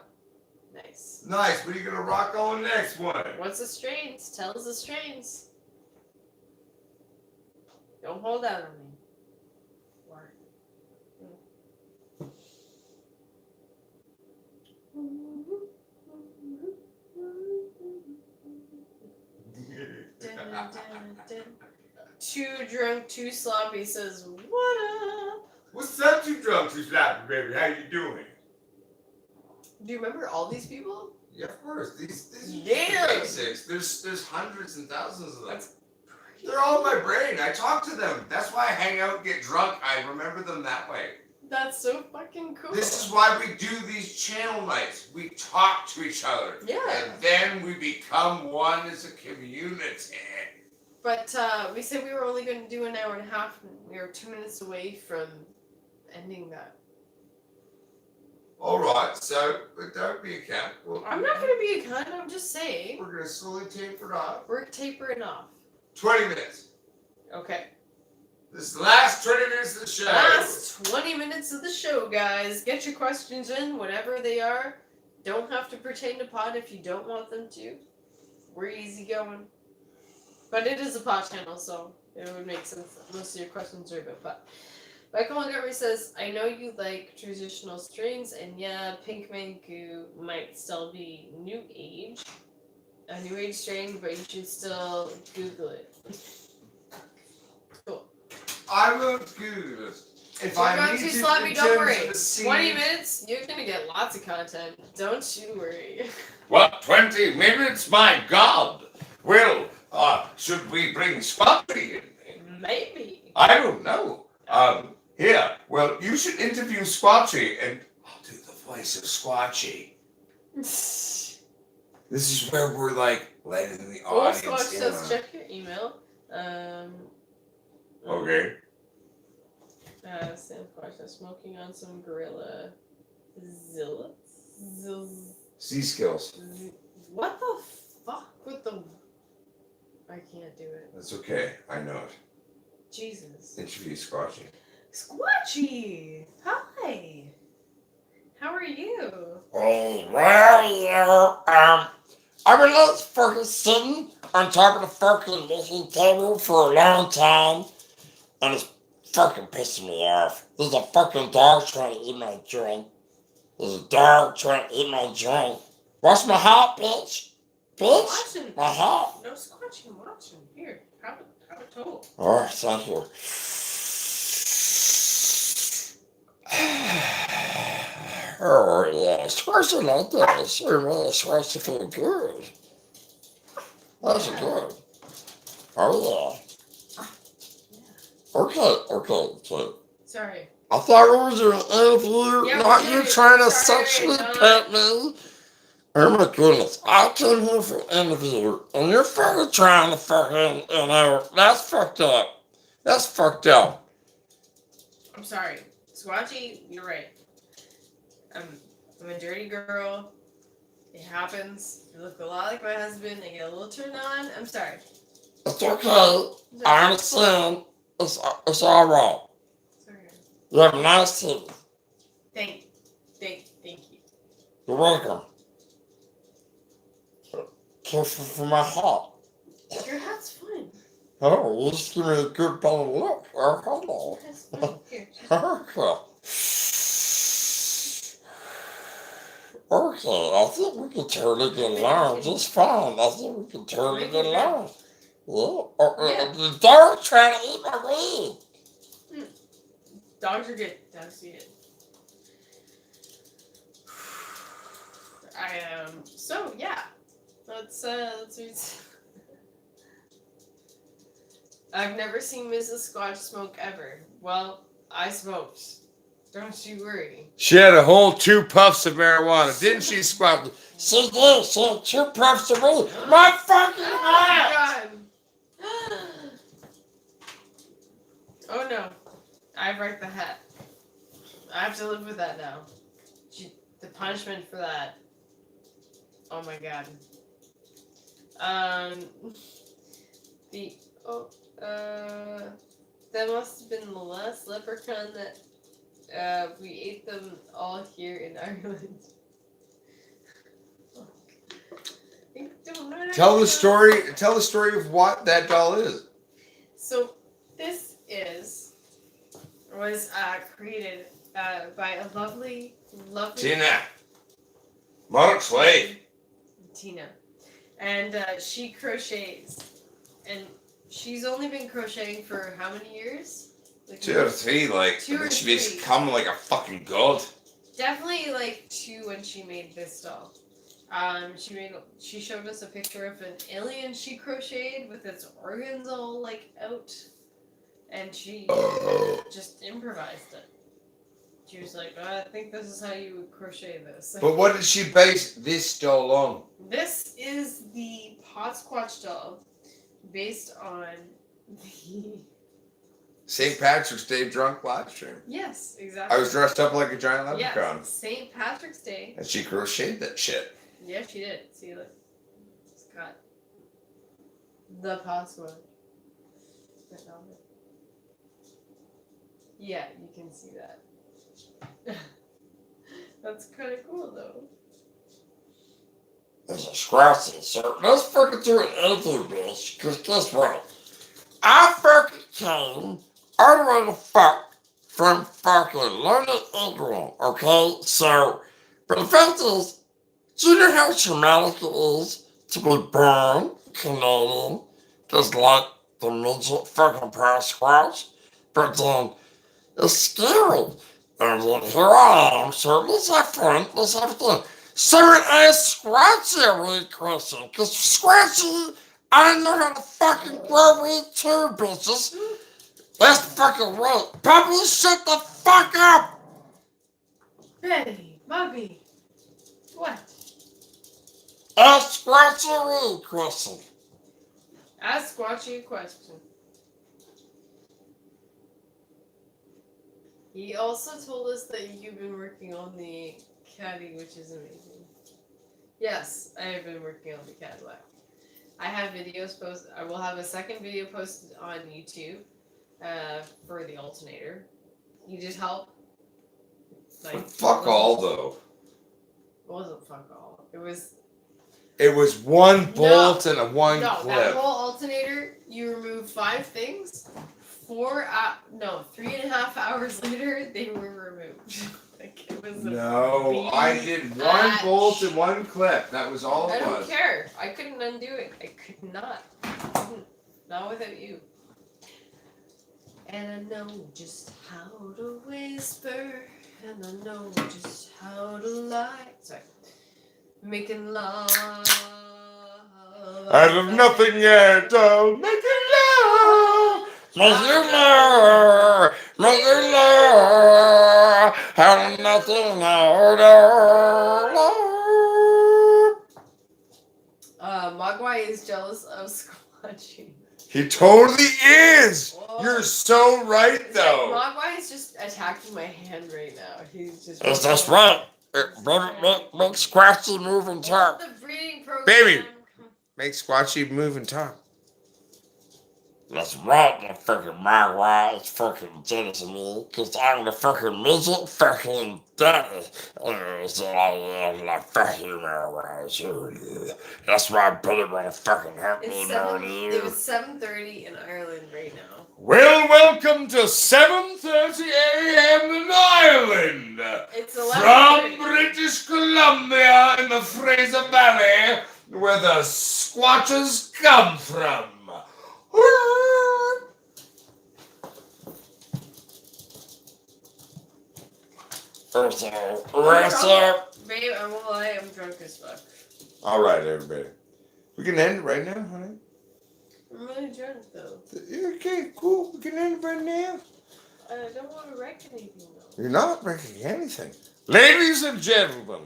Nice. Nice. What are you going to rock on next one? What's the strains? Tell us the strains. Don't hold out on me. Too drunk, too sloppy says, what up? What's up, you drunk, too sloppy, baby? How you doing? Do you remember all these people? Yeah, of course. These Damn. are basics. There's hundreds and thousands of them. They're all in my brain. I talk to them. That's why I hang out and get drunk. I remember them that way. That's so fucking cool. This is why we do these channel nights. We talk to each other. Yeah. And then we become one as a community. But we said we were only going to do an hour and a half, and we were 2 minutes away from ending that. All right, so don't be a cunt. I'm not going to be a cunt, I'm just saying. We're going to slowly taper it off. We're tapering off. 20 minutes. Okay. This is the last 20 minutes of the show. Last 20 minutes of the show, guys. Get your questions in, whatever they are. Don't have to pertain to pot if you don't want them to. We're easy going. But it is a pot channel, so it would make sense that most of your questions are about pot. Michael Montgomery says, I know you like traditional strains, and yeah, Pink Mango might still be a new age strain, but you should still Google it. Cool. I will Google it. If You're I going need too to, sloppy, in don't terms worry. of the scene- 20 minutes, you're going to get lots of content. Don't you worry. What, 20 minutes? My God. Well, should we bring Squatchy in? Maybe. I don't know. Here, well, you should interview Squatchy, and I'll do the voice of Squatchy. This is where we're like letting the Or audience Squatch in says, on- check your email. Okay. Sam Squatch is smoking on some gorilla zillets. Sea skills. What the fuck with the... I can't do it. That's okay. I know it. Jesus. Interview Squatchy. Squatchy! Hi! How are you? Oh, well, I've been fucking sitting on top of the fucking making table for a long time, and it's fucking pissing me off. There's a fucking dog trying to eat my drink. There's a dog trying to eat my drink. Watch my hat, bitch. Bitch, Watching. my hat. No squatching, watching. Here, have a total. Oh, thank you. Oh, yeah, spicy like that. Sure, man, spicy feel good. That's good. Oh, yeah. Okay. Sorry. I thought it was an interview, Yeah, not we you did. trying to Sorry, sexually no. pet me. Oh my goodness, I came here for an interview, and you're fucking trying to fucking, that's fucked up. That's fucked up. I'm sorry. Squatchy, you're right. I'm a dirty girl. It happens. You look a lot like my husband. I get a little turned on. I'm sorry. It's okay. I understand. It's all right. Sorry. You have a nice teeth. Thank you. You're welcome. Careful for my hat. Your hat's fine. Oh, you just give me a good bad look. Oh, hello. That's fine. Here. Okay, I think we can totally get along just fine. I think we can totally get along. Yeah. The dog trying to eat my weed. Dogs are good. Dogs are good. So yeah. Let's read. I've never seen Mrs. Squatch smoke ever. Well, I smoked. Don't you worry. She had a whole 2 puffs of marijuana, didn't she, Squatchy? She did. She had 2 puffs of weed. My fucking hat! God. Oh no. I wrecked the hat. I have to live with that now. The punishment for that. Oh my god. That must have been the last leprechaun that we ate them all here in Ireland. Tell the story of what that doll is. So this was created by a lovely Tina. Mark's wife. Tina. And she crochets. And she's only been crocheting for how many years? Like 2 or 3, like, 2 or she 3. become like a fucking god. Definitely like 2 when she made this doll. She showed us a picture of an alien she crocheted with its organs all like out, and she just improvised it. She was like, I think this is how you would crochet this. But what did she base this doll on? This is the Potsquatch doll, based on the. St. Patrick's Day drunk live stream. Yes, exactly. I was dressed up like a giant leprechaun. Yes, St. Patrick's Day. And she crocheted that shit. Yeah, she did. See, look. It's got the Potsquatch. Yeah, you can see that. That's kind of cool, though. It's a scratchy, so let's fucking do an interview, bitch, because guess what? I fucking came all the way to fuck from fucking London, England, okay? So, but the fact is, do you know how traumatic it is to be born Canadian, just like the midget fucking Potsquatch? But then, it's scary. And then here I am, so let's have fun, let's have fun. Someone asked Scratchy a weird question, because Scratchy, I know how to fucking grow weed too, bitches. That's fucking right. Puppy, shut the fuck up! Betty, Bobby, what? Ask Scratchy a weird question. Ask Squatchy a question. He also told us that you've been working on the caddy, which is amazing. Yes, I have been working on the Cadillac. I have videos posted. I will have a second video posted on YouTube for the alternator. You just help. But fuck all, though. It wasn't fuck all. It was. It was one bolt and a one No, clip. that whole alternator, you remove 5 things. 3.5 hours later, they were removed. Like, it was No, I did one bolt and one clip. That was all I it don't was. care. I couldn't undo it. I could not. Not without you. And I know just how to whisper. And I know just how to lie. Sorry. Making love. Out of nothing yet, oh, making love. Make you know, make you know, how nothing Mogwai is jealous of Squatchy. He totally is. Whoa. You're so right, It's though. like Mogwai is just attacking my hand right now. He's just. Is this right? Make Scratchy move and talk. The breeding program. Baby. Make Squatchy move and talk. That's right, that fucking my wife is fucking jealous of me, cause I'm the fucking midget fucking Dottie. So I like, fuck you, my wife. That's why Betty wanna fucking help me more than you. It was 7:30 in Ireland right now. Well, welcome to 7:30 a.m. in Ireland. It's From 11:30. British Columbia in the Fraser Valley, where the Squatches come from. What's up? Babe, I won't lie, I'm drunk as fuck. All right, everybody. We can end it right now, honey. I'm really drunk though. Okay, cool. We can end it right now. I don't want to wreck anything though. You're not wrecking anything. Ladies and gentlemen,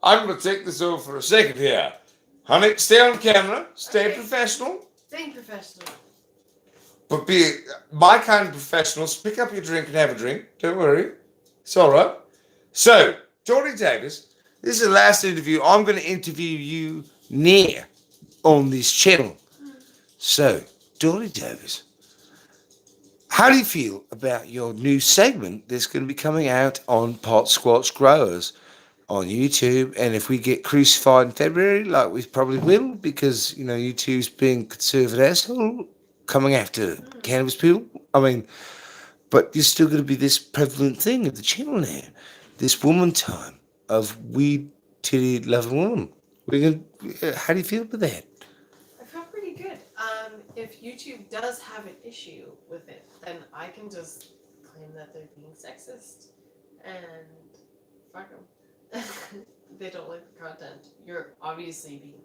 I'm going to take this over for a second here. Honey, stay on camera. Stay Okay. professional. Staying professional. But be my kind of professionals. Pick up your drink and have a drink. Don't worry. It's all right. So, Dottie Davis, this is the last interview. I'm going to interview you near on this channel. So, Dottie Davis, how do you feel about your new segment that's going to be coming out on Potsquatch Growers on YouTube? And if we get crucified in February, like we probably will, because, you know, YouTube's being conservative asshole, coming after cannabis people. I mean, but there's still going to be this prevalent thing of the channel now. This woman time of weed titty loving woman. How do you feel about that? I feel pretty good. If YouTube does have an issue with it, then I can just claim that they're being sexist and fuck them. they don't like the content. You're obviously being.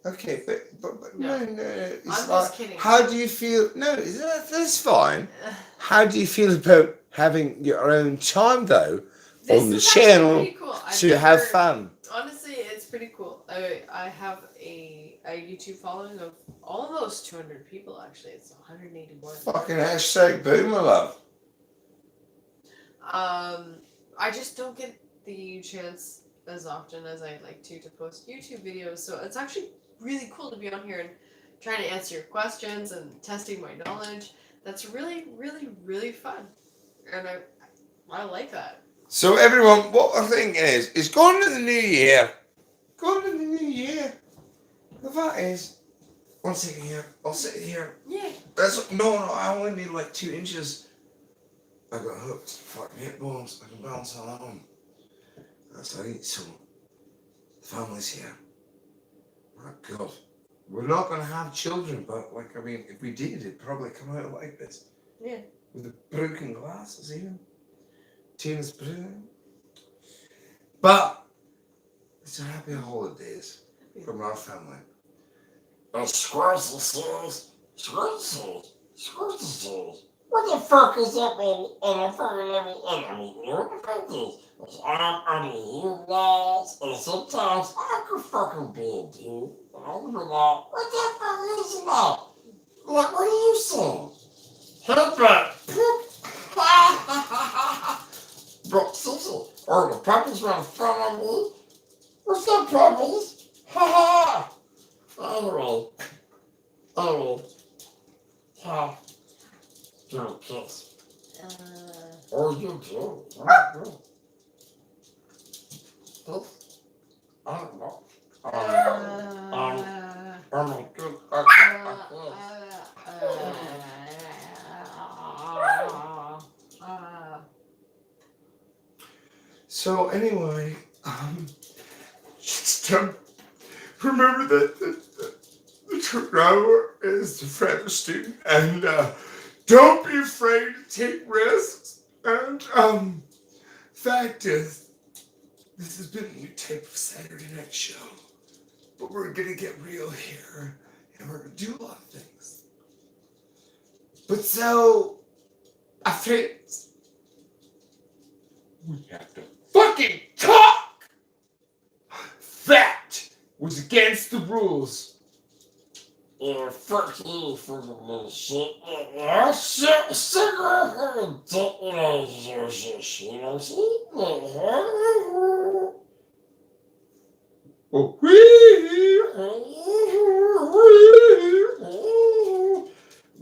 Okay, but No. no. It's I'm like, just kidding. how do you feel? No, that's fine. How do you feel about having your own time though This on the is actually channel pretty cool. to have fun? Honestly, it's pretty cool. I have a YouTube following of almost 200 people. Actually, it's 181. Fucking hashtag boomer love. I just don't get the chance as often as I'd like to post YouTube videos. So it's actually really cool to be on here and trying to answer your questions and testing my knowledge. That's really, really, really fun, and I like that. So everyone, what we're thinking is going to the new year. Going to the new year. The fact is, one second here. I'll sit here. Yeah. No, I only need like 2 inches. I got hooked. Fucking hip bones. I can bounce along. That's right. So, the family's here. My God. We're not going to have children, but like, I mean, if we did, it'd probably come out like this. Yeah. With the broken glasses even. Tina's broken. But, it's a happy holidays from our family. And Squirty says, what the fuck is up in a fucking enemy? You know what the fuck is? Because I'm under you guys, and sometimes I could fucking be a dude. And I can be like, what the fuck is that? Like, what are you saying? Help But seriously, oh, the puppies want to front on me? What's up, puppies? Ha ha! Anyway, ha. Give me a kiss. Oh, you do? I don't know. Oh my God. So anyway, just remember that the truck driver is the forever student, and don't be afraid to take risks. And fact is, this has been a new type of Saturday Night Show, but we're gonna get real here, and we're gonna do a lot of things. But so, I think we have to fucking talk! That was against the rules. Yeah, fuck you for the little shit. Yeah, sick of her dick, you know, you know, see? Oh,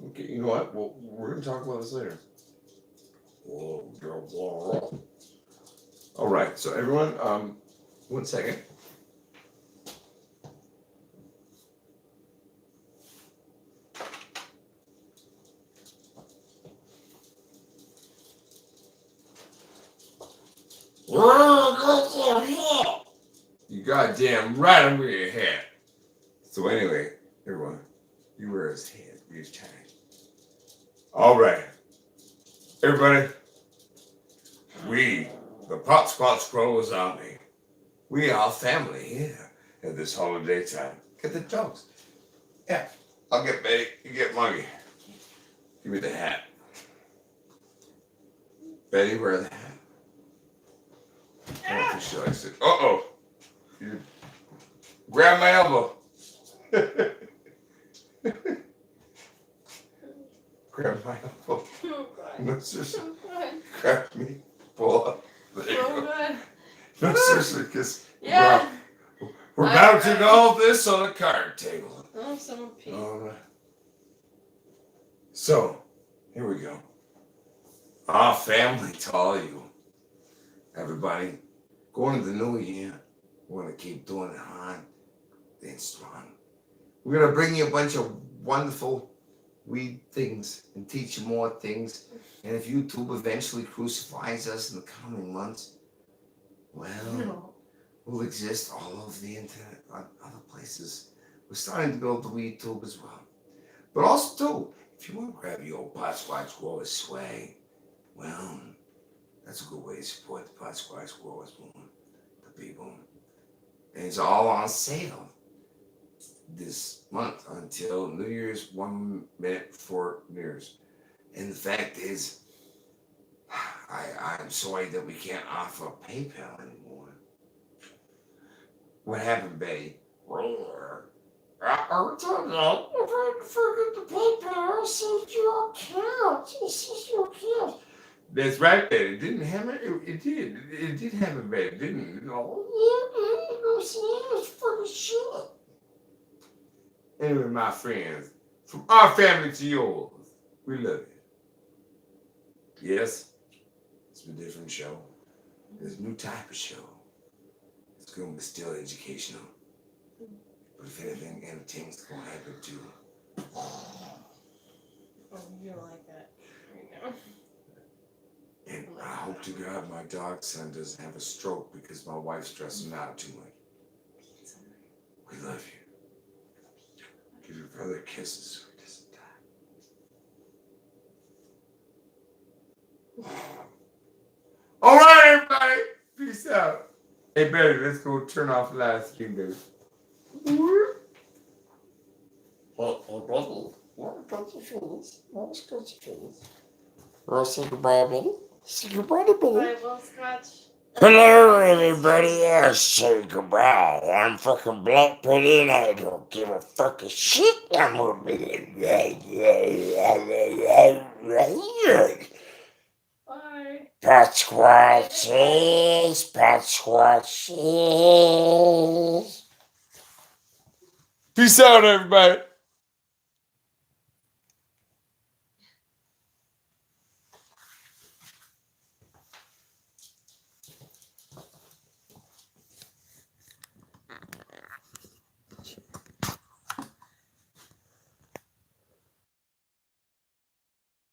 okay, you know what? Well, we're gonna talk about this later. All right, so everyone, 1 second. You goddamn right I'm wearing your hat. So anyway, everyone, you wear his hat, his tie. All right, everybody, we, the Potsquatch Growers Army, we are family here at this holiday time. Get the dogs. Yeah, I'll get Betty, you get Muggy. Give me the hat. Betty, wear the hat. Oh, she likes it. Uh-oh. You grab my elbow. Grab my elbow. No, seriously. Grab me. Pull up. There you go. No, seriously, because we're mounting all this on a card table. Oh, someone peed. All right. So, here we go. Our family to all you. Everybody, going to the new year, we're going to keep doing it hard and strong. We're going to bring you a bunch of wonderful weed things and teach you more things. And if YouTube eventually crucifies us in the coming months, well, we'll exist all over the internet, on other places. We're starting to build the weed tube as well. But also, too, if you want to grab your old Potsquatch Growers swag, well, that's a good way to support the Potsquatch Growers movement. The people. And it's all on sale this month until New Year's, 1 minute before New Year's. And the fact is, I'm sorry that we can't offer PayPal anymore. What happened, Betty? Well, I don't know. If I forget the PayPal, it says your account. It says your account. That's right, Betty. It didn't happen. It did. It did happen, Betty, didn't it? Oh, yeah, it's fucking shit. Anyway, my friends, from our family to yours, we love you. Yes, it's a different show. It's a new type of show. It's going to be still educational. But if anything, entertainment's going to happen too. Oh, you don't like that right now. And I hope to God my dog son doesn't have a stroke because my wife's stressing out too much. We love you. Give your brother kisses so he doesn't die. All right, everybody. Peace out. Hey, Betty, let's go turn off the live stream, baby. What got your feelings? What's got your feelings? Well, say goodbye, baby. Say goodbye, baby. Bye, Potsquatch. Hello, everybody else. Say goodbye. I'm fucking Black Betty and I don't give a fucking shit. I'm gonna be Bye. Potsquatches. Peace out, everybody.